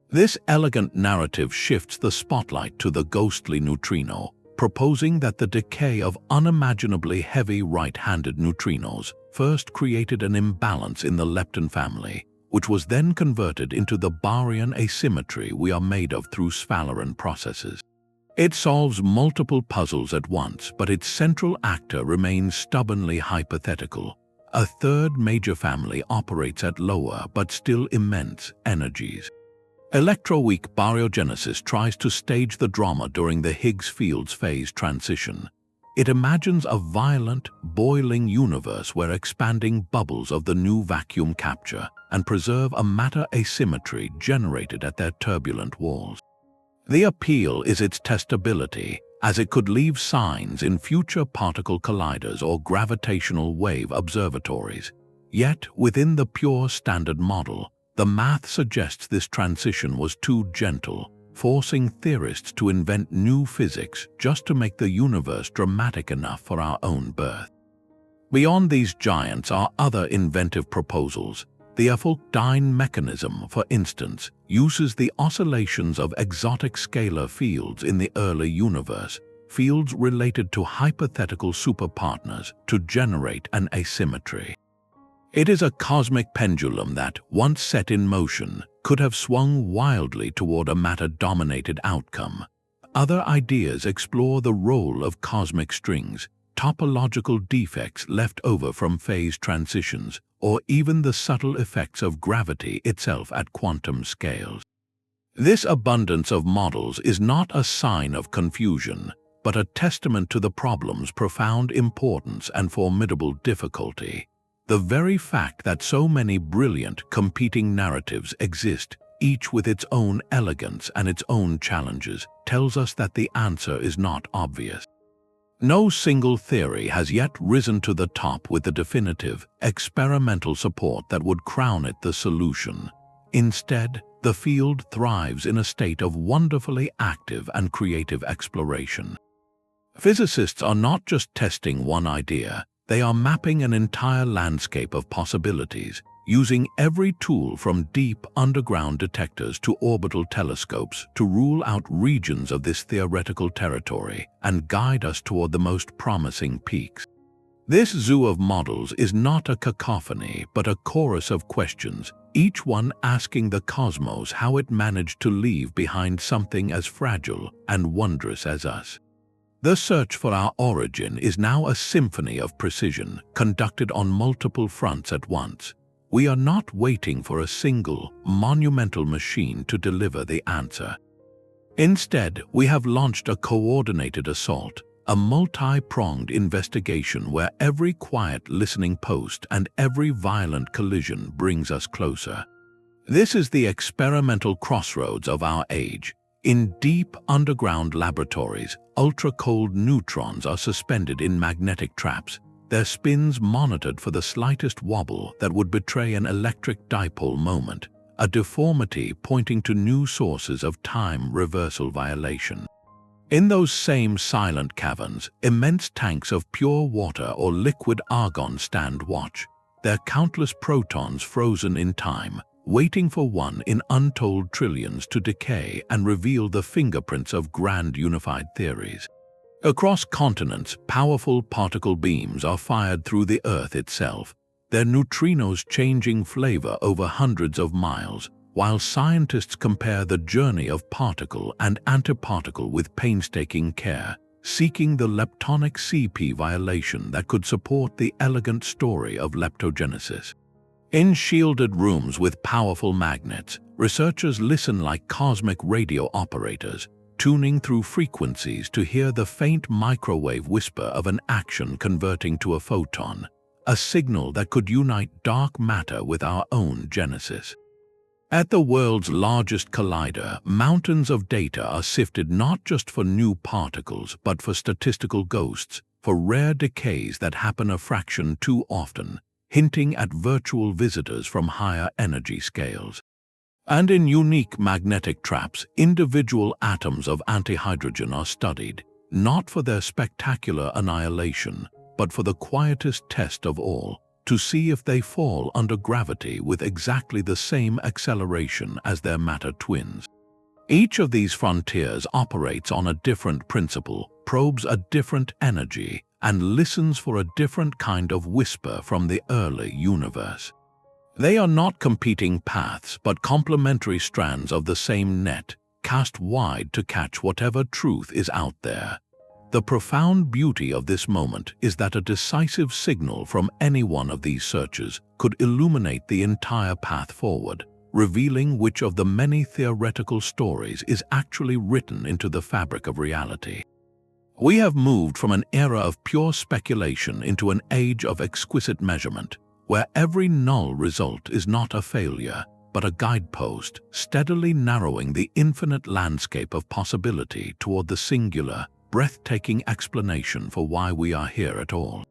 This elegant narrative shifts the spotlight to the ghostly neutrino, proposing that the decay of unimaginably heavy right-handed neutrinos first created an imbalance in the lepton family, which was then converted into the baryon asymmetry we are made of through sphaleron processes. It solves multiple puzzles at once, but its central actor remains stubbornly hypothetical. A third major family operates at lower but still immense energies. Electroweak baryogenesis tries to stage the drama during the Higgs fields phase transition. It imagines a violent, boiling universe where expanding bubbles of the new vacuum capture and preserve a matter asymmetry generated at their turbulent walls. The appeal is its testability, as it could leave signs in future particle colliders or gravitational wave observatories. Yet, within the pure standard model, the math suggests this transition was too gentle, forcing theorists to invent new physics just to make the universe dramatic enough for our own birth. Beyond these giants are other inventive proposals. The Leptogenesis mechanism, for instance, uses the oscillations of exotic scalar fields in the early universe, fields related to hypothetical superpartners, to generate an asymmetry. It is a cosmic pendulum that, once set in motion, could have swung wildly toward a matter-dominated outcome. Other ideas explore the role of cosmic strings, topological defects left over from phase transitions, or even the subtle effects of gravity itself at quantum scales. This abundance of models is not a sign of confusion, but a testament to the problem's profound importance and formidable difficulty. The very fact that so many brilliant, competing narratives exist, each with its own elegance and its own challenges, tells us that the answer is not obvious. No single theory has yet risen to the top with the definitive, experimental support that would crown it the solution. Instead, the field thrives in a state of wonderfully active and creative exploration. Physicists are not just testing one idea, they are mapping an entire landscape of possibilities, using every tool from deep underground detectors to orbital telescopes to rule out regions of this theoretical territory and guide us toward the most promising peaks. This zoo of models is not a cacophony, but a chorus of questions, each one asking the cosmos how it managed to leave behind something as fragile and wondrous as us. The search for our origin is now a symphony of precision, conducted on multiple fronts at once. We are not waiting for a single, monumental machine to deliver the answer. Instead, we have launched a coordinated assault, a multi-pronged investigation where every quiet listening post and every violent collision brings us closer. This is the experimental crossroads of our age. In deep underground laboratories, ultra-cold neutrons are suspended in magnetic traps, their spins monitored for the slightest wobble that would betray an electric dipole moment, a deformity pointing to new sources of time reversal violation. In those same silent caverns, immense tanks of pure water or liquid argon stand watch, their countless protons frozen in time, waiting for one in untold trillions to decay and reveal the fingerprints of grand unified theories. Across continents, powerful particle beams are fired through the Earth itself, their neutrinos changing flavor over hundreds of miles, while scientists compare the journey of particle and antiparticle with painstaking care, seeking the leptonic CP-violation that could support the elegant story of leptogenesis. In shielded rooms with powerful magnets, researchers listen like cosmic radio operators, tuning through frequencies to hear the faint microwave whisper of an action converting to a photon, a signal that could unite dark matter with our own genesis. At the world's largest collider, mountains of data are sifted not just for new particles, but for statistical ghosts, for rare decays that happen a fraction too often, hinting at virtual visitors from higher energy scales. And in unique magnetic traps, individual atoms of antihydrogen are studied, not for their spectacular annihilation, but for the quietest test of all, to see if they fall under gravity with exactly the same acceleration as their matter twins. Each of these frontiers operates on a different principle, probes a different energy, and listens for a different kind of whisper from the early universe. They are not competing paths, but complementary strands of the same net, cast wide to catch whatever truth is out there. The profound beauty of this moment is that a decisive signal from any one of these searches could illuminate the entire path forward, revealing which of the many theoretical stories is actually written into the fabric of reality. We have moved from an era of pure speculation into an age of exquisite measurement, where every null result is not a failure, but a guidepost, steadily narrowing the infinite landscape of possibility toward the singular, breathtaking explanation for why we are here at all.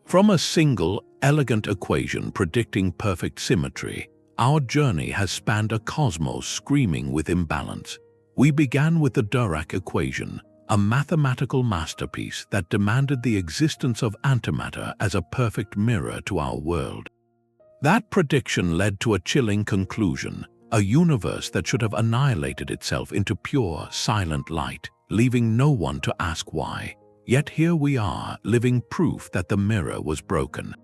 From a single, elegant equation predicting perfect symmetry, our journey has spanned a cosmos screaming with imbalance. We began with the Dirac equation, a mathematical masterpiece that demanded the existence of antimatter as a perfect mirror to our world. That prediction led to a chilling conclusion, a universe that should have annihilated itself into pure, silent light, leaving no one to ask why. Yet here we are, living proof that the mirror was broken.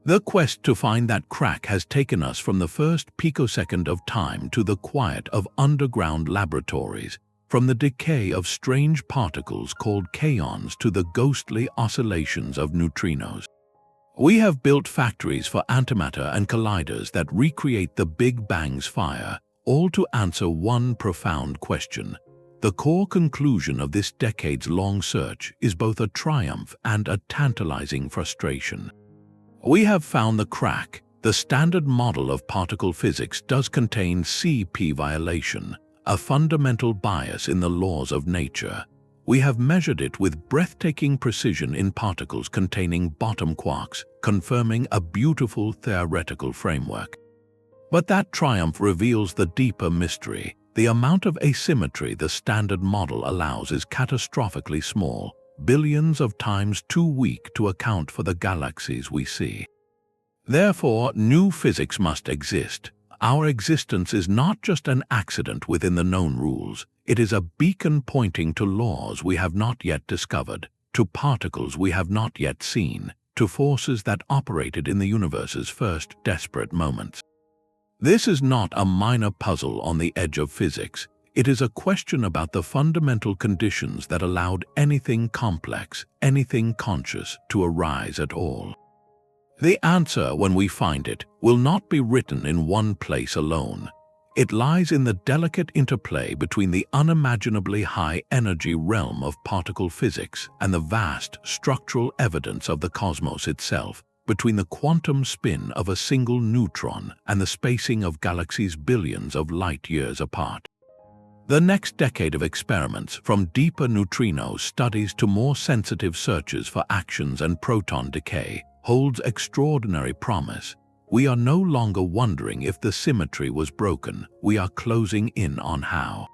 The quest to find that crack has taken us from the first picosecond of time to the quiet of underground laboratories, from the decay of strange particles called kaons to the ghostly oscillations of neutrinos. We have built factories for antimatter and colliders that recreate the Big Bang's fire, all to answer one profound question. The core conclusion of this decades-long search is both a triumph and a tantalizing frustration. We have found the crack. The standard model of particle physics does contain CP-violation, a fundamental bias in the laws of nature. We have measured it with breathtaking precision in particles containing bottom quarks, confirming a beautiful theoretical framework. But that triumph reveals the deeper mystery. The amount of asymmetry the standard model allows is catastrophically small, billions of times too weak to account for the galaxies we see. Therefore, new physics must exist. Our existence is not just an accident within the known rules, it is a beacon pointing to laws we have not yet discovered, to particles we have not yet seen, to forces that operated in the universe's first desperate moments. This is not a minor puzzle on the edge of physics. It is a question about the fundamental conditions that allowed anything complex, anything conscious, to arise at all. The answer, when we find it, will not be written in one place alone. It lies in the delicate interplay between the unimaginably high-energy realm of particle physics and the vast structural evidence of the cosmos itself, between the quantum spin of a single neutron and the spacing of galaxies billions of light-years apart. The next decade of experiments, from deeper neutrino studies to more sensitive searches for actions and proton decay, holds extraordinary promise. We are no longer wondering if the symmetry was broken, we are closing in on how.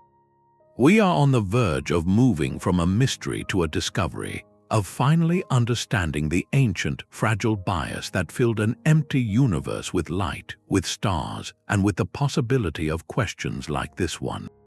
We are on the verge of moving from a mystery to a discovery, of finally understanding the ancient, fragile bias that filled an empty universe with light, with stars, and with the possibility of questions like this one.